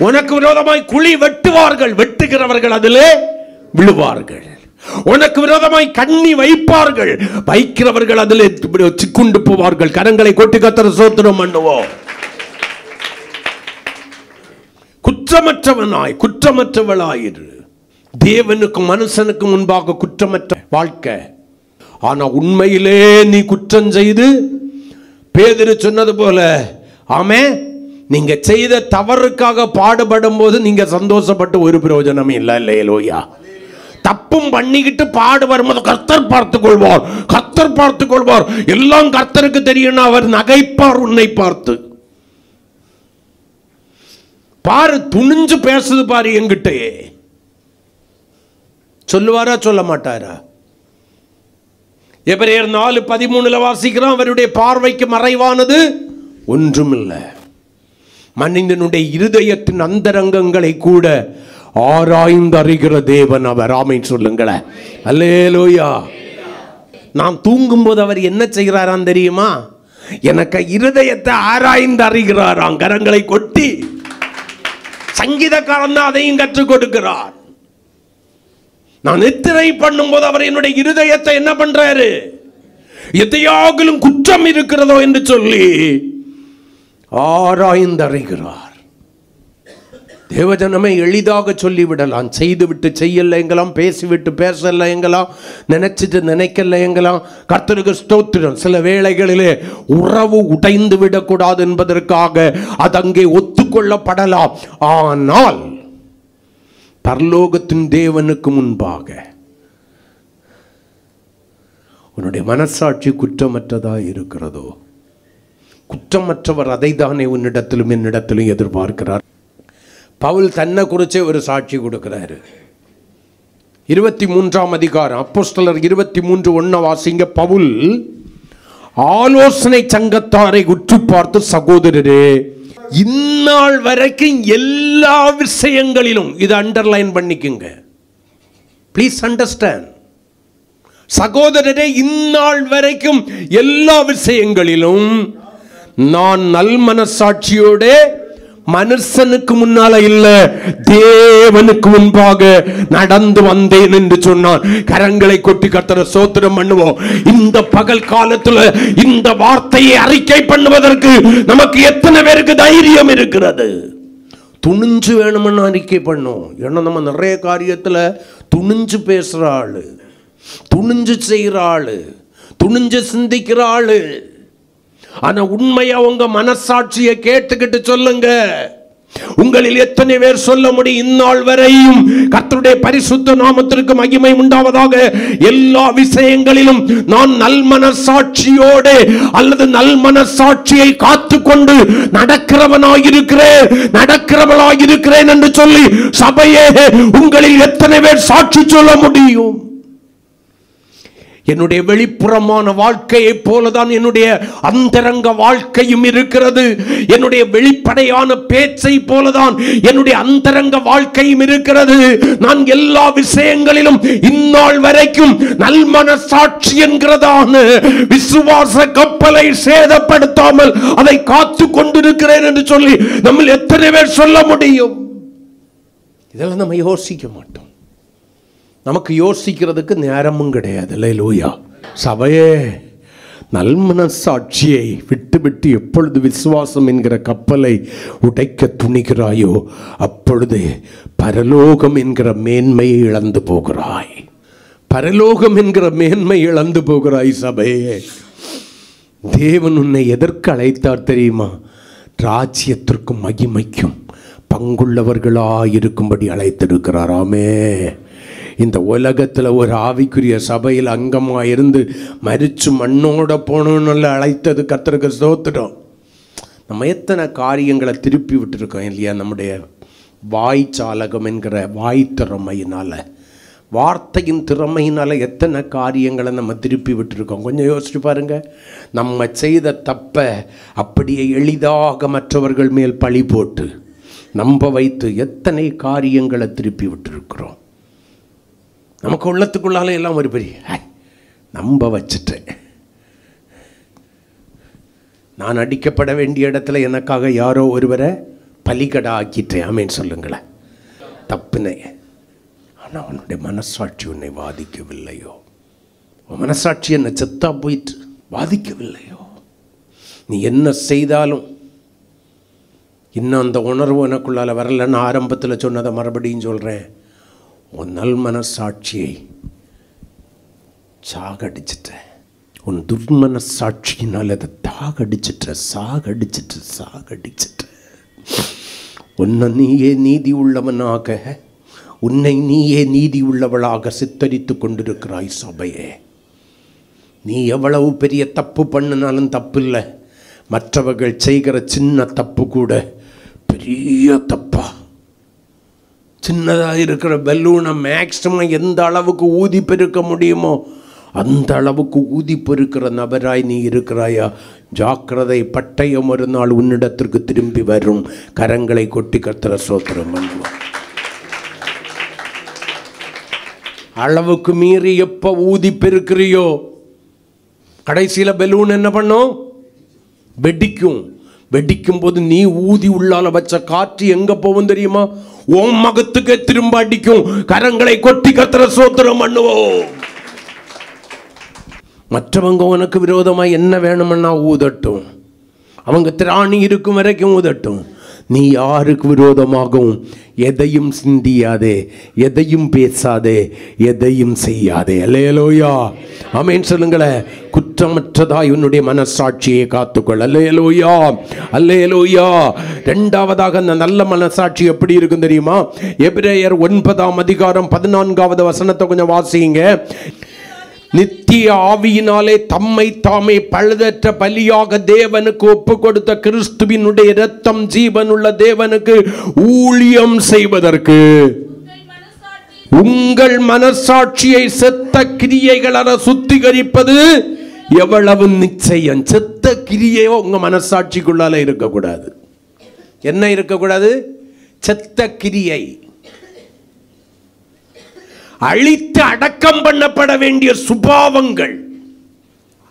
உனக்கு விரோதமாய் குழி வெட்டுவார்கள், வெட்டுகிறவர்கள் அதிலே விழுவார்கள். உனக்கு விரோதமாய் கண்ணி வைப்பார்கள், வைக்கிறவர்கள் அதிலே சிக்குண்டு போவார்கள். கரங்களை கொட்டி கர்த்தரை ஸ்தோத்திரம் பண்ணுவோம். குற்றமற்றவனாய் குற்றமற்றவளாயிரு. தேவனுக்கும் மனுஷனுக்கு முன்பாக குற்றமற்ற வாழ்க்கை. ஆனா உண்மையிலே நீ குற்றம் செய்து, பேதுரு சொன்னது போல, ஆமே, நீங்க செய்த தவறுக்காக பாடுபடும் போது நீங்க சந்தோஷப்பட்டு ஒரு பிரயோஜனம் இல்லை. அல்லேலூயா. தப்பும் பண்ணிக்கிட்டு பாடு வரும்போது கர்த்தர் பார்த்துக் கொள்வார், கர்த்தர் பார்த்துக் கொள்வார். எல்லாம் கர்த்தருக்கு தெரியும். அவர் நகைப்பார் உன்னை பார்த்து. பாரு, துணிஞ்சு பேசுது பாரு. என்கிட்டே சொல்லுவாரா சொல்ல மாட்டாரா? எபிரேயர் 4:13 வாசிக்கிறோம். அவருடைய பார்வைக்கு மறைவானது ஒன்றுமில்லை. மனிதனுடைய இருதயத்தின் அந்தரங்கங்களை கூட ஆராய்ந்து அறிகிற தேவன் அவர். ஆமென் சொல்லுங்களேன். அல்லேலூயா. நாம் தூங்கும் போது அவர் என்ன செய்கிறாராம் தெரியுமா? எனக்கு இருதயத்தை ஆராய்ந்து அறிகிறாராம். கரங்களை கொட்டி. சங்கீதக்காரன் தான் அதையும் கற்றுக் கொடுக்கிறார். நான் நித்திரை பண்ணும் போது அவர் என்னுடைய இருதயத்தை என்ன பண்றாரு? எதையாகிலும் குற்றம் இருக்கிறதோ என்று சொல்லி ஆராய்ந்து அறிகிறார். தேவஜனமே எளிதாக சொல்லிவிடலாம். செய்துவிட்டு செய்யல எங்கெல்லாம், பேசிவிட்டு பேசல எங்கெல்லாம், நினைச்சிட்டு நினைக்கல எங்கெல்லாம். கர்த்தருக்கு ஸ்தோத்திரம். சில வேளைகளிலே உறவு உடைந்து விடக்கூடாது என்பதற்காக அது அங்கே ஒத்துக்கொள்ளப்படலாம். ஆனால் பரலோகத்தின் தேவனுக்கு முன்பாக உன்னுடைய மனசாட்சி குற்றமற்றதா இருக்கிறதோ? குற்றமற்றவர் அதை தானே உன்னிடத்திலும் என்னிடத்திலும் எதிர்பார்க்கிறார். பவுல் தன்னை குறிச்சே ஒரு சாட்சி கொடுக்கிறாரு. 23ஆம் அதிகாரம் அப்போஸ்தலர் 23:1 வாசிங்க. பவுல் ஆலோசனை சங்கத்தாரை உற்று பார்த்து, சகோதரரே, இந்நாள் வரைக்கும் எல்லா விஷயங்களிலும், இது அண்டர்லைன் பண்ணிக்குங்க, ப்ளீஸ் அண்டர்ஸ்டாண்ட். சகோதரரே, இந்நாள் வரைக்கும் எல்லா விஷயங்களிலும் நான் நல் மனசாட்சியோட மனுஷனுக்கு முன்னால இல்ல, தேவனுக்கு முன்பாக நடந்து வந்தேன் என்று சொன்னான். கரங்களை கொட்டி கர்த்தரை ஸ்தோத்திரம் பண்ணுவோம். இந்த பகல் காலத்துல இந்த வார்த்தையை அறிக்கை பண்ணுவதற்கு நமக்கு எத்தனை பேருக்கு தைரியம் இருக்கிறது? துணிஞ்சு வேணும்னு அறிக்கை பண்ணும். ஏன்னா நம்ம நிறைய காரியத்துல துணிஞ்சு பேசுற ஆளு, துணிஞ்சு செய்யற ஆளு, துணிஞ்சு சிந்திக்கிற ஆளு. ஆனா உண்மையா உங்க மனசாட்சியை கேட்டுக்கிட்டு சொல்லுங்க. உங்களில் எத்தனை பேர் சொல்ல முடியும், இந்நாள் வரையும் கர்த்தருடைய பரிசுத்த நாமத்திற்கு மகிமை உண்டாவதாக, எல்லா விஷயங்களிலும் நான் நல் மனசாட்சியோடு அல்லது நல் மனசாட்சியை காத்துக்கொண்டு நடக்கிறவனாயிருக்கிறேன் என்று சொல்லி சபையே, உங்களில் எத்தனை பேர் சாட்சி சொல்ல முடியும்? என்னுடைய வெளிப்புறமான வாழ்க்கையை போலதான் என்னுடைய அந்தரங்க வாழ்க்கையும் இருக்கிறது. என்னுடைய வெளிப்படையான பேச்சை போலதான் என்னுடைய அந்தரங்க வாழ்க்கையும் இருக்கிறது. நான் எல்லா விஷயங்களிலும் இந்நாள் வரைக்கும் நல்மனசாட்சி என்கிறதான விசுவாச கப்பலை சேதப்படுத்தாமல் அதை காத்து கொண்டிருக்கிறேன் என்று சொல்லி நம்ம எத்தனை பேர் சொல்ல முடியும்? இதெல்லாம் நம்ம யோசிக்க மாட்டோம். நமக்கு யோசிக்கிறதுக்கு நேரமும் கிடையாது. அல்லேலூயா. சபையே, நல்மனசாட்சியை விட்டு எப்பொழுது விசுவாசம் என்கிற கப்பலை உடைக்க துணிகிறாயோ அப்பொழுது பரலோகம் என்கிற மேன்மையை இழந்து போகிறாய். பரலோகம் என்கிற மேன்மை இழந்து போகிறாய். சபையே, தேவன் உன்னை எதற்கு அழைத்தார் தெரியுமா? ராஜ்யத்திற்கும் மகிமைக்கும் பங்குள்ளவர்களாயிருக்கும்படி அழைத்திருக்கிறாராமே. இந்த உலகத்தில் ஒரு ஆவிக்குரிய சபையில் அங்கமாக இருந்து மரித்து மண்ணோட போகணுன்னு அழைத்தது கர்த்தருக்கு ஸ்தோத்திரம். நம்ம எத்தனை காரியங்களை திருப்பி விட்டுருக்கோம் இல்லையா? நம்முடைய வாய்ச்சாலகம் என்கிற வாய் திறமையினால், வார்த்தையின் திறமையினால் எத்தனை காரியங்களை நம்ம திருப்பி விட்டுருக்கோம். கொஞ்சம் யோசிச்சு பாருங்கள். நம்ம செய்த தப்பை அப்படியே எளிதாக மற்றவர்கள் மேல் பழி போட்டு நம்ப வைத்து எத்தனை காரியங்களை திருப்பி விட்டுருக்கிறோம். நமக்கு உள்ளத்துக்குள்ளால எல்லாம் ஒரு பெரிய நம்ப வச்சுட்டேன், நான் அடிக்கப்பட வேண்டிய இடத்துல எனக்காக யாரோ ஒருவரை பலிகடா ஆக்கிட்டேன். ஆமேன்னு சொல்லுங்களேன். தப்புனே. ஆனால் அவனுடைய மனசாட்சி உன்னை பாதிக்கவில்லையோ? உன் மனசாட்சி என்ன செத்தா போயிட்டு பாதிக்கவில்லையோ? நீ என்ன செய்தாலும் இன்னும் அந்த உணர்வு எனக்குள்ளால் வரலன்னு ஆரம்பத்தில் சொன்னதை மறுபடியும் சொல்கிறேன். உன் நல் மனசாட்சியை சாகடிச்சிட்ட, உன் துர்மனசாட்சியினால் அதை சாகடிச்சிட்ட. உன்னை நீயே நீதி உள்ளவனாக, உன்னை நீயே நீதி உள்ளவளாக சித்தரித்து கொண்டிருக்கிறாய் சபையே. நீ எவ்வளவு பெரிய தப்பு பண்ணினாலும் தப்பு இல்லை. மற்றவர்கள் செய்கிற சின்ன தப்பு கூட பெரிய தப்பா. சின்னதாக இருக்கிற பெலூனை மேக்சிமம் எந்த அளவுக்கு ஊதி பெருக்க முடியுமோ அந்த அளவுக்கு ஊதி பெருக்கிற நபராய் நீ இருக்கிறாயா? ஜாக்கிரதை, பட்டயம் ஒரு நாள் உன்னிடத்திற்கு திரும்பி வரும். கரங்களை கொட்டி கர்த்தரை ஸ்தோத்திரம் பண்ணுவோம். அளவுக்கு மீறி எப்போ ஊதி பெருக்கிறியோ கடைசியில் பெலூன் என்ன பண்ணும்? வெடிக்கும். வெடிக்கும் போது நீ ஊதி உள்ளால வச்ச காற்று எங்க போகும் தெரியுமா? உன் மகத்துக்கு திரும்ப அடிக்கும். கரங்களை கொட்டி கர்த்தரை ஸ்தோத்திரம் பண்ணுவோம். மற்றவங்க உனக்கு விரோதமாக என்ன வேணும்னா ஊதட்டும், அவங்க திராணி இருக்கும் வரைக்கும் ஊதட்டும். நீ யாருக்கு விரோதமாகவும் எதையும் சிந்தியாதே, எதையும் பேசாதே, எதையும் செய்யாதே. அல்லேலூயா, ஆமென் சொல்லுங்களேன். குற்றமற்றதாய் உன்னுடைய மனசாட்சியை காத்துக்கொள். அல்லேலூயா, அல்லேலூயா. இரண்டாவதாக அந்த நல்ல மனசாட்சி எப்படி இருக்கும் தெரியுமா? எபிரேயர் 9ஆம் அதிகாரம் 14வது வசனத்தை கொஞ்சம் வாசிங்க. நித்திய ஆவியினாலே தம்மை தாமே பழுதற்ற பலியாக தேவனுக்கு ஒப்பு கொடுத்த கிறிஸ்துவினுடைய இரத்தம் ஜீவனுள்ள தேவனுக்கு ஊழியம் செய்வதற்கு உங்கள் மனசாட்சியை செத்த கிரியைகளால் சுத்திகரிப்பது எவ்வளவு நிச்சயம். செத்த கிரியையோ உங்க மனசாட்சிக்குள்ளால இருக்கக்கூடாது. என்ன இருக்கக்கூடாது? செத்த கிரியை. அழித்து அடக்கம் பண்ணப்பட வேண்டிய சுபாவங்கள்,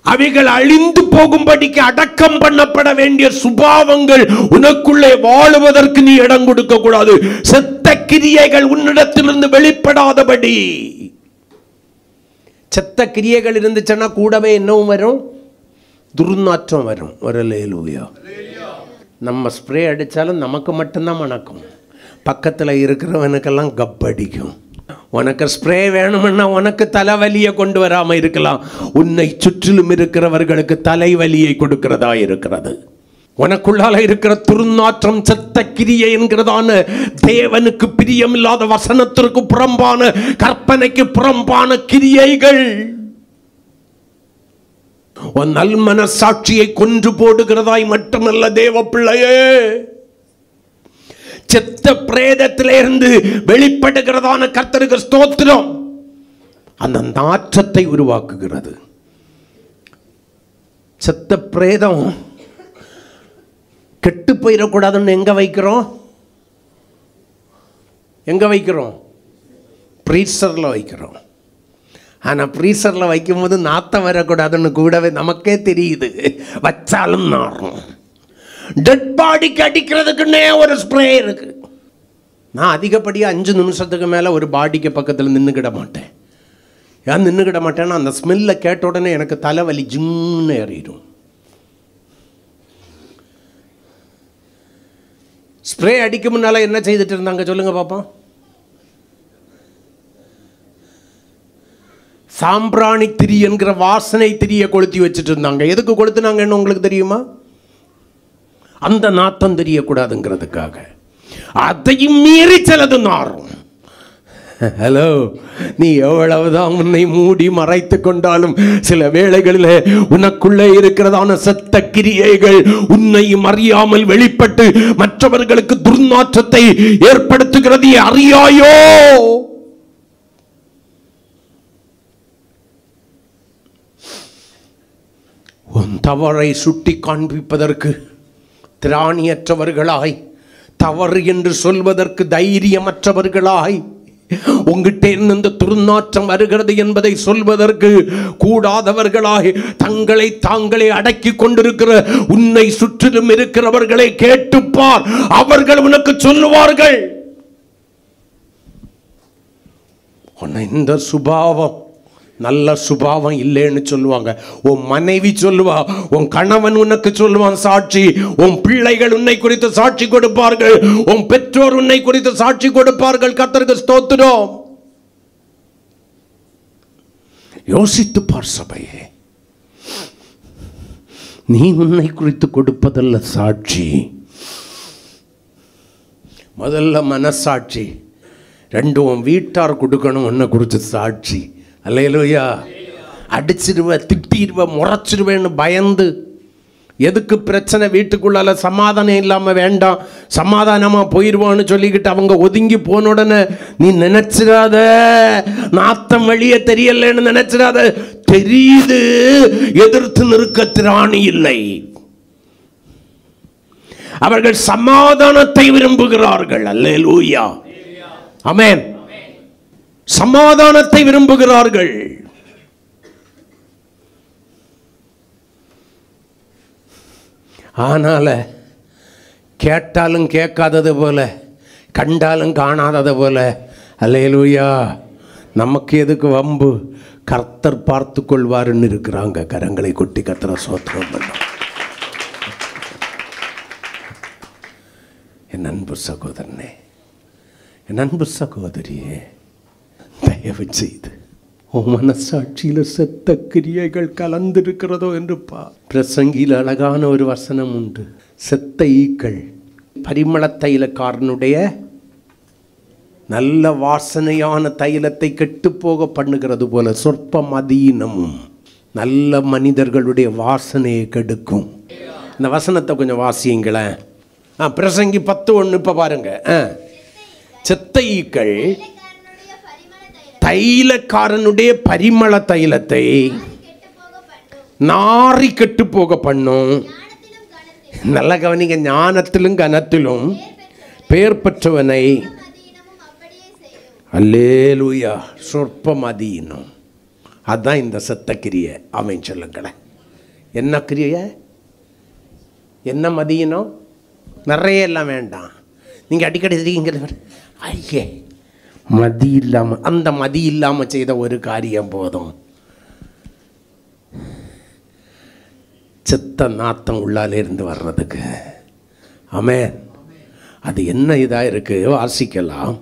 அவைகள் அழிந்து போகும்படிக்கு அடக்கம் பண்ணப்பட வேண்டிய சுபாவங்கள் உனக்குள்ளே வாழுவதற்கு நீ இடம் கொடுக்க கூடாது. செத்த கிரியைகள் உன்னிடத்திலிருந்து வெளிப்படாதபடி. செத்த கிரியைகள் இருந்துச்சுன்னா கூடவே என்னவும் வரும்? துர்நாற்றம் வரும். ஒரு அல்லேலூயா. நம்ம ஸ்ப்ரே அடித்தாலும் நமக்கு மட்டும்தான் மணக்கும், பக்கத்தில் இருக்கிறவனுக்கெல்லாம் கப்படிக்கும். உனக்கு ஸ்ப்ரே வேணும்னா உனக்கு தலைவலியை கொண்டு வராமல் இருக்கலாம், உன்னை சுற்றிலும் இருக்கிறவர்களுக்கு தலைவலியை கொடுக்கிறதா இருக்கிறது. உனக்குள்ளால இருக்கிற துர்நாற்றம் செத்த கிரியை என்கிறதான தேவனுக்கு பிரியமில்லாத வசனத்திற்கு புறம்பான கற்பனைக்கு புறம்பான கிரியைகள் உன் நல் மனசாட்சியை கொன்று போடுகிறதாய் மட்டுமல்ல தேவ பிள்ளையே, செத்த பிரேதத்திலிருந்து வெளிப்படுகிறதான கர்த்தருக்கு ஸ்தோத்திரம் அந்த நாற்றத்தை உருவாக்குகிறது. செத்த பிரேதம் கெட்டு போயிடக்கூடாதுன்னு எங்க வைக்கிறோம்? எங்க வைக்கிறோம்? ப்ரீசர்ல வைக்கிறோம். ஆனால் ப்ரீசர்ல வைக்கும்போது நாத்தம் வரக்கூடாதுன்னு கூடவே நமக்கே தெரியுது, வச்சாலும் நாரும். டெட் பாடிக்கு அடிக்கிறதுக்குன்னே ஒரு ஸ்ப்ரே இருக்கு. நான் அதிகப்படியாக 5 நிமிஷத்துக்கு மேலே ஒரு பாடிக்கு பக்கத்தில் நின்றுக்கிட மாட்டேன். ஏன் நின்றுக்கிட மாட்டேன்னா அந்த ஸ்மெல்லை கேட்ட உடனே எனக்கு தலைவலி ஜின்னு ஏறிடும். ஸ்ப்ரே அடிக்க முன்னால என்ன செய்துட்டு இருந்தாங்க சொல்லுங்க பாப்போம்? சாம்பிராணி திரி என்கிற வாசனை திரியை கொளுத்தி வச்சுட்டு இருந்தாங்க. எதுக்கு கொளுத்துனாங்கன்னு உங்களுக்கு தெரியுமா? அந்த நாத்தம் தெரியக்கூடாதுங்கிறதுக்காக. அதையும் மீறி சிலது நாரும். ஹலோ, நீ எவ்வளவுதான் உன்னை மூடி மறைத்து கொண்டாலும் சில வேளைகளில் உனக்குள்ளே இருக்கிறதான செத்த கிரியைகள் உன்னையும் அறியாமல் வெளிப்பட்டு மற்றவர்களுக்கு துர்நாற்றத்தை ஏற்படுத்துகிறது. அறியாயோ? உன் தவறை சுட்டி காண்பிப்பதற்கு திராணியற்றவர்களாய், தவறு என்று சொல்வதற்கு தைரியமற்றவர்களாய், உங்கிட்டே இந்த துர்நாற்றம் வருகிறது என்பதை சொல்வதற்கு கூடாதவர்களாய் தங்களை தாங்களே அடக்கி கொண்டிருக்கிற உன்னை சுற்றிலும் இருக்கிறவர்களை கேட்டுப்பார். அவர்கள் உனக்கு சொல்லுவார்கள், உன்னை இந்த சுபாவம் நல்ல சுபாவம் இல்லைன்னு சொல்லுவாங்க. உன் மனைவி சொல்லுவா, உன் கணவன் உனக்கு சொல்லுவான் சாட்சி, உன் பிள்ளைகள் உன்னை குறித்து சாட்சி கொடுப்பார்கள், உன் பெற்றோர் உன்னை குறித்து சாட்சி கொடுப்பார்கள். கர்த்தருக்கு ஸ்தோத்திரம். யோசித்து பார் சபையே, நீ உன்னை குறித்து கொடுப்பதல்ல சாட்சி. முதல்ல மனசாட்சி, ரெண்டு உன் வீட்டார் கொடுக்கணும் உன்னை குறித்து சாட்சி. அல்லேலூயா. அடிச்சிருவ, திட்டிடுவ, முறைச்சிருவேன்னு பயந்து எதுக்கு பிரச்சனை வீட்டுக்குள்ளால சமாதானம் இல்லாமல் வேண்டாம், சமாதானமாக போயிடுவான்னு சொல்லிக்கிட்டு அவங்க ஒதுங்கி போன உடனே நீ நினைச்சிடாத நாத்தம் வெளியே தெரியலன்னு நினைச்சிடாத. தெரியுது, எதிர்த்து நிற்க திராணி இல்லை. அவர்கள் சமாதானத்தை விரும்புகிறார்கள். அல்லேலூயா, ஆமென். சமாதானத்தை விரும்புகிறார்கள். ஆனால கேட்டாலும் கேட்காதது போல, கண்டாலும் காணாதது போல, அல்லேலூயா, நமக்கு எதுக்கு வம்பு, கர்த்தர் பார்த்து கொள்வாருன்னு இருக்கிறாங்க. கரங்களை கொட்டி கர்த்தரை ஸ்தோத்திரம் பண்ணோம். என் அன்பு சகோதரனே, என் அன்பு சகோதரியே, தயவு செய்து உன் மனசாட்சியில் செத்த கிரியைகள் கலந்திருக்கிறதோ என்று பிரசங்கியில் அழகான ஒரு வசனம் உண்டு. செத்த ஈக்கள் பரிமள தைலக்காரனுடைய நல்ல வாசனையான தைலத்தை கெட்டுப்போக பண்ணுகிறது போல சொற்ப மதீனமும் நல்ல மனிதர்களுடைய வாசனையை கெடுக்கும். இந்த வசனத்தை கொஞ்சம் வாசியுங்களேன். பிரசங்கி 10:1 இப்போ பாருங்க. செத்த ஈக்கள் தைலக்காரனுடைய பரிமள தைலத்தை நாரி கெட்டு போக பண்ணும். நல்ல கவனிங்க, ஞானத்திலும் கனத்திலும் பெயர் பெற்றவனை, அல்லேலூயா, சொற்ப மதீனம். அதுதான் இந்த செத்த கிரியை. அவன் சொல்லுங்களேன், என்ன கிரியை, என்ன மதீனம்? நிறைய எல்லாம் வேண்டாம், நீங்கள் அடிக்கடி தெரியுங்க. ஐயே, மதி இல்லாமல், அந்த மதி இல்லாமல் செய்த ஒரு காரியம் போதும், செத்த நாத்தம் உள்ளாலே இருந்து வர்றதுக்கு. ஆமென். அது என்ன இதாக இருக்குது, வாசிக்கலாம்.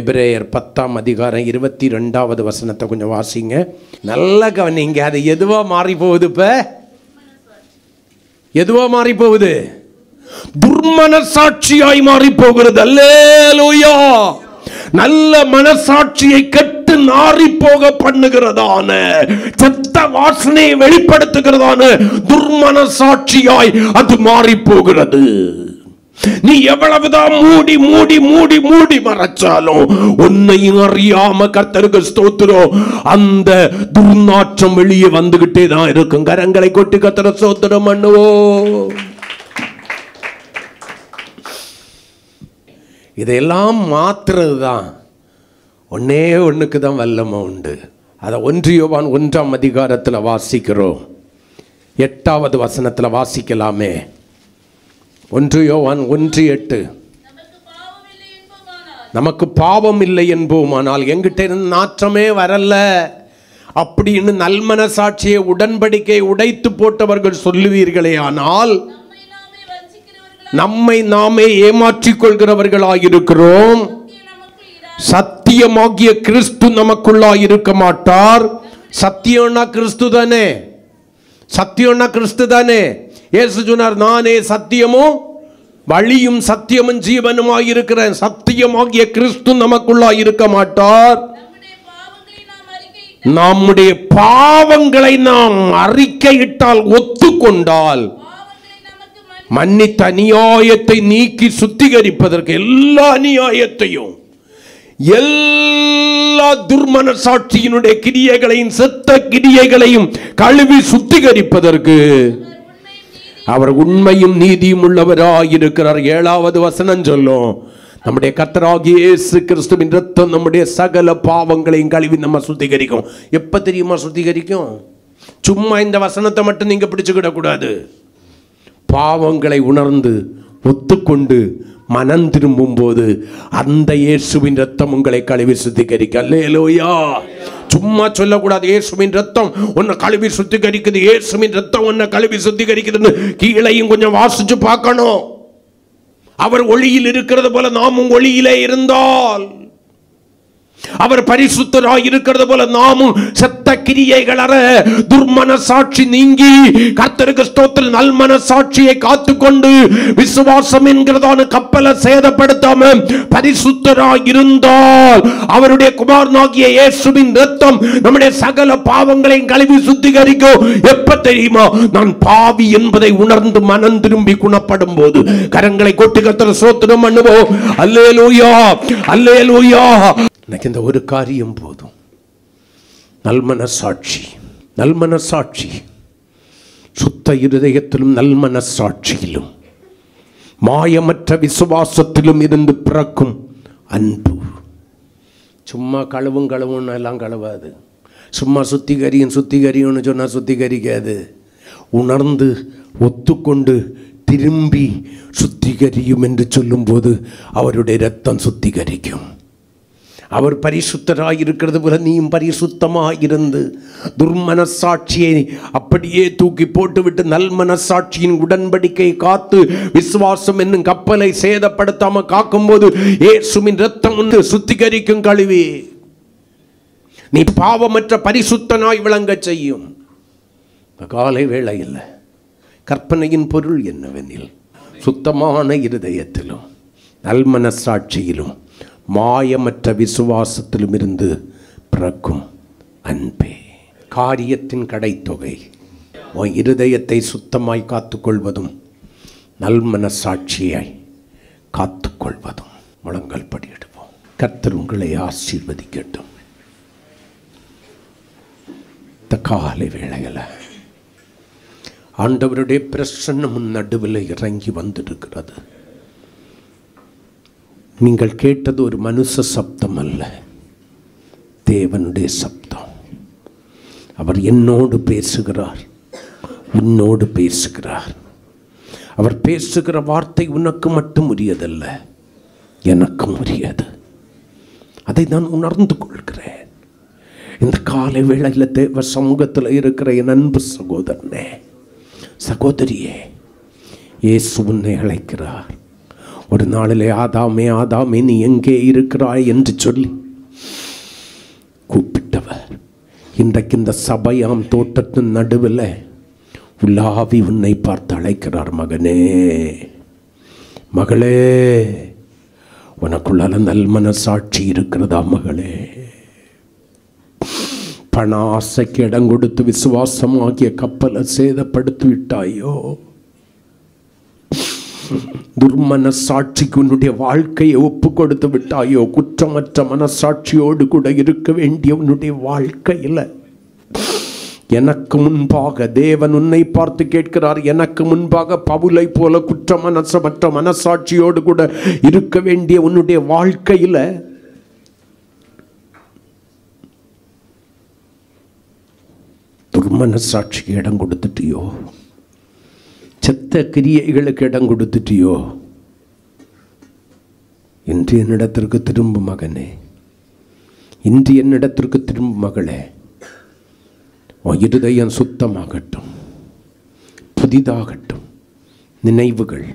எபிரேயர் 10:22 வசனத்தை கொஞ்சம் வாசிங்க. நல்ல கவனிங்க. அது எதுவாக மாறி போகுது? இப்போ எதுவாக மாறி போகுது? துர்மனசாட்சியாய் மாறி போகிறது. அல்லேலூயா. நல்ல மனசாட்சியை கெட்டு நாரி போக பண்ணுகிறதான, செத்த வாசனையை வெளிப்படுத்துகிறதான துர்மனசாட்சியாய் அது மாறி போகிறது. நீ எவ்வளவுதான் மூடி மூடி மூடி மூடி மறைச்சாலும் உன்னையும் அறியாம, கர்த்தருக்கு ஸ்தோத்திரம், அந்த துர்நாற்றம் வெளியே வந்துகிட்டே தான் இருக்கும். கரங்களை கொட்டி கர்த்தரை ஸ்தோத்திரம் பண்ணுவோம். இதையெல்லாம் மாத்துறது தான் ஒன்னே ஒன்றுக்கு தான் வல்லமை உண்டு. அதை 1 யோவான் 1 வாசிக்கிறோம். 8 வசனத்தில் வாசிக்கலாமே. 1 யோவான் 1:8. நமக்கு பாவம் இல்லை என்போமானால், எங்கிட்ட இருந்து நாற்றமே வரல அப்படின்னு நல்மனசாட்சியை, உடன்படிக்கை உடைத்து போட்டவர்கள் சொல்லுவீர்களே, ஆனால் நம்மை நாமே ஏமாற்றிக் கொள்கிறவர்களாயிருக்கிறோம். சத்தியமாகிய கிறிஸ்து நமக்குள்ளாய் இருக்க மாட்டார். சத்தியம்னா கிறிஸ்து தானே, சத்தியம்னா கிறிஸ்து தானே. இயேசு சொன்னார், நானே சத்தியமும் வழியும் சத்தியமும் ஜீவனுமாயிருக்கிற சத்தியமாகிய கிறிஸ்து நமக்குள்ளாய் இருக்க மாட்டார். நம்முடைய பாவங்களை நாம் அறிக்கையிட்டால், ஒத்துக்கொண்டால், மன்னித்த அநியாயத்தை நீக்கி சுத்திகரிப்பதற்கு, எல்லா அநியாயத்தையும், எல்லா துர்மனசாட்சியினுடைய கிரியைகளையும் செத்த கிரியைகளையும் கழுவி சுத்திகரிப்பதற்கு அவர் உண்மையும் நீதியும் உள்ளவராயிருக்கிறார். 7வது வசனம் சொல்லும், நம்முடைய கர்த்தராகிய இயேசு கிறிஸ்துவின் இரத்தம் நம்முடைய சகல பாவங்களையும் கழுவி நம்ம சுத்திகரிக்கும். எப்ப தெரியுமா சுத்திகரிக்கும்? சும்மா இந்த வசனத்தை மட்டும் நீங்க பிடிச்சுக்கிட கூடாது. பாவங்களை உணர்ந்து ஒத்துக்கொண்டு மனம் திரும்பும் போது அந்த இயேசுவின் இரத்தம் உங்களை கழுவி சுத்திகரிக்க. அல்லேலூயா. சும்மா சொல்லக்கூடாது, இயேசுவின் இரத்தம் உன்னை கழுவி சுத்திகரிக்குது, இயேசுவின் இரத்தம் உன்னை கழுவி சுத்திகரிக்குதுன்னு கீழையும் கொஞ்சம் வாசிச்சு பார்க்கணும். அவர் ஒளியில் இருக்கிறது போல நாமும் ஒளியிலே இருந்தால், அவர் பரிசுத்தராய் இருக்கிறது போல நாமும் செத்த கிரியைகள் அற துர்மனசாட்சி நீங்கி கர்த்தருக்கு ஸ்தோத்திரம் நல்மனசாட்சியை காத்துக்கொண்டு விசுவாசம் என்கிறதான கப்பலை சேதப்படுத்தாம பரிசுத்தராய் இருந்தால், அவருடைய குமாரனாகிய இயேசுவின் இரத்தம் நம்முடைய சகல பாவங்களையும் கழுவி சுத்திகரிக்கும். எப்ப தெரியுமா? நான் பாவி என்பதை உணர்ந்து மனம் திரும்பி குணப்படும் போது. கரங்களை கொட்டி கர்த்தரை ஸ்தோத்திரம் பண்ணுவோம். அல்லேலூயா, அல்லேலூயா. எனக்கு இந்த ஒரு காரியம் போதும். நல்மனசாட்சி, நல்மனசாட்சி, சுத்த இருதயத்திலும் நல்மனசாட்சியிலும் மாயமற்ற விசுவாசத்திலும் இருந்து பிறக்கும் அன்பு. சும்மா கழுவும் எல்லாம் கழுவாது. சும்மா சுத்திகரின்னு சொன்னா சுத்திகரிக்காது. உணர்ந்து ஒத்துக்கொண்டு திரும்பி சுத்திகரியும் என்று சொல்லும் போது அவருடைய இரத்தம் சுத்திகரிக்கும். அவர் பரிசுத்தராய் இருக்கிறது போல நீயும் பரிசுத்தமாயிருந்து துர்மனசாட்சியை அப்படியே தூக்கி போட்டுவிட்டு நல்மனசாட்சியின் உடன்படிக்கை காத்து விசுவாசம் என்னும் கப்பலை சேதப்படுத்தாம காக்கும் போது இயேசுவின் இரத்தம் ஒன்று சுத்திகரிக்கும் கழுவி நீ பாவமற்ற பரிசுத்தனாய் விளங்க செய்யும். காலை வேளையில் கற்பனையின் பொருள் என்னவெனில், சுத்தமான இருதயத்திலும் நல்மனசாட்சியிலும் மாயமற்ற விசுவாசத்திலும் இருந்து பிறக்கும் அன்பே. காரியத்தின் கடைத்தொகை உன் இருதயத்தை சுத்தமாய் காத்துக்கொள்வதும் நல்மனசாட்சியாய் காத்துக்கொள்வதும். முழங்கால் படியிடுவோம். கர்த்தர் உங்களை ஆசீர்வதிக்கட்டும். இந்த காலை வேளையில் ஆண்டவருடைய பிரசன்னம் நடுவில் இறங்கி வந்திருக்கிறது. நீங்கள் கேட்டது ஒரு மனுஷ சப்தம் அல்ல, தேவனுடைய சப்தம். அவர் என்னோடு பேசுகிறார், உன்னோடு பேசுகிறார். அவர் பேசுகிற வார்த்தை உனக்கு மட்டும் உரியதல்ல, எனக்கும் உரியது. அதை நான் உணர்ந்து கொள்கிறேன். இந்த காலை வேளையில் தேவ சமூகத்தில் இருக்கிற என் அன்பு சகோதரனே, சகோதரியே, இயேசு உன்னை அழைக்கிறார். ஒரு நாளிலே ஆதாமே ஆதாமே நீ எங்கே இருக்கிறாய் என்று சொல்லி கூப்பிட்டவர் இன்றைக்கு இந்த சபையாம் தோட்டத்தின் நடுவில் உலாவி உன்னை பார்த்து அழைக்கிறார். மகனே, மகளே, உனக்குள்ள நல்மனசாட்சி இருக்கிறதா? மகளே, பண ஆசைக்கு இடம் கொடுத்து விசுவாசமாகிய கப்பலை சேதப்படுத்தி விட்டாயோ? துர்மனசாட்சிக்கு உன்னுடைய வாழ்க்கையை ஒப்பு கொடுத்து விட்டாயோ? குற்றமற்ற மனசாட்சியோடு கூட இருக்க வேண்டிய உன்னுடைய வாழ்க்கையில் எனக்கு முன்பாக தேவன் உன்னை பார்த்து கேட்கிறார். எனக்கு முன்பாக பவுலை போல குற்றமற்ற மனசாட்சியோடு கூட இருக்க வேண்டிய உன்னுடைய வாழ்க்கையில் துர்மனசாட்சிக்கு இடம் கொடுத்துட்டியோ? செத்த கிரியைகளுக்கு இடம் கொடுத்துட்டியோ? இன்று என்னிடத்திற்கு திரும்பும் மகனே, இன்று என்னிடத்திற்கு திரும்பும் மகளே. உன் இருதயம் சுத்தமாகட்டும், புதிதாகட்டும். நினைவுகள்,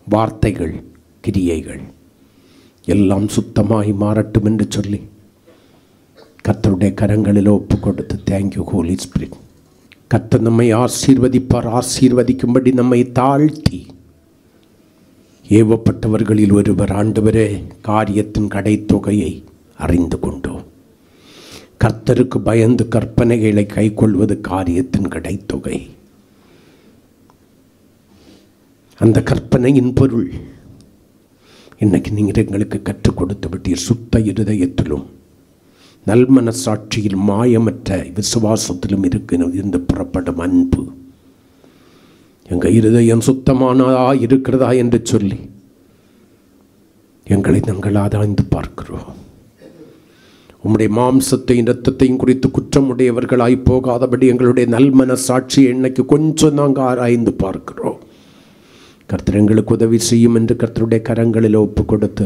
வார்த்தைகள், கிரியைகள் எல்லாம் சுத்தமாய் மாறட்டும் என்று சொல்லி கர்த்தருடைய கரங்களில் ஒப்பு கொடுத்து, தேங்க்யூ ஹோலி ஸ்பிரிட். கர்த்தர் நம்மை ஆசீர்வதிப்பார். ஆசீர்வதிக்கும்படி நம்மை தாழ்த்தி ஏவப்பட்டவர்களில் ஒருவர், ஆண்டவரே, காரியத்தின் கடைத்தொகையை அறிந்து கொண்டோம். கர்த்தருக்கு பயந்து கற்பனைகளை கைக்கொள்வது காரியத்தின் கடைத்தொகை. அந்த கற்பனையின் பொருள் இன்னைக்கு நீங்கள் எங்களுக்கு கற்றுக் கொடுத்து விட்டீர். சுத்த இருதயத்திலும் நல்மனசாட்சியில் மாயமற்ற விசுவாசத்திலும் இருந்து புறப்படும் அன்பு. எங்கள் இருதயம் சுத்தமானதா இருக்கிறதா என்று சொல்லி எங்களை நாங்கள் ஆராய்ந்து பார்க்கிறோம். உம்முடைய மாம்சத்தையும் இரத்தத்தையும் குறித்து குற்றமுடையவர்களாய் போகாதபடி எங்களுடைய நல்மனசாட்சியை இன்னைக்கு கொஞ்சம் நாங்கள் ஆராய்ந்து பார்க்கிறோம். கர்த்தர் எங்களுக்கு உதவி செய்யும் என்று கர்த்தருடைய கரங்களில் ஒப்பு கொடுத்து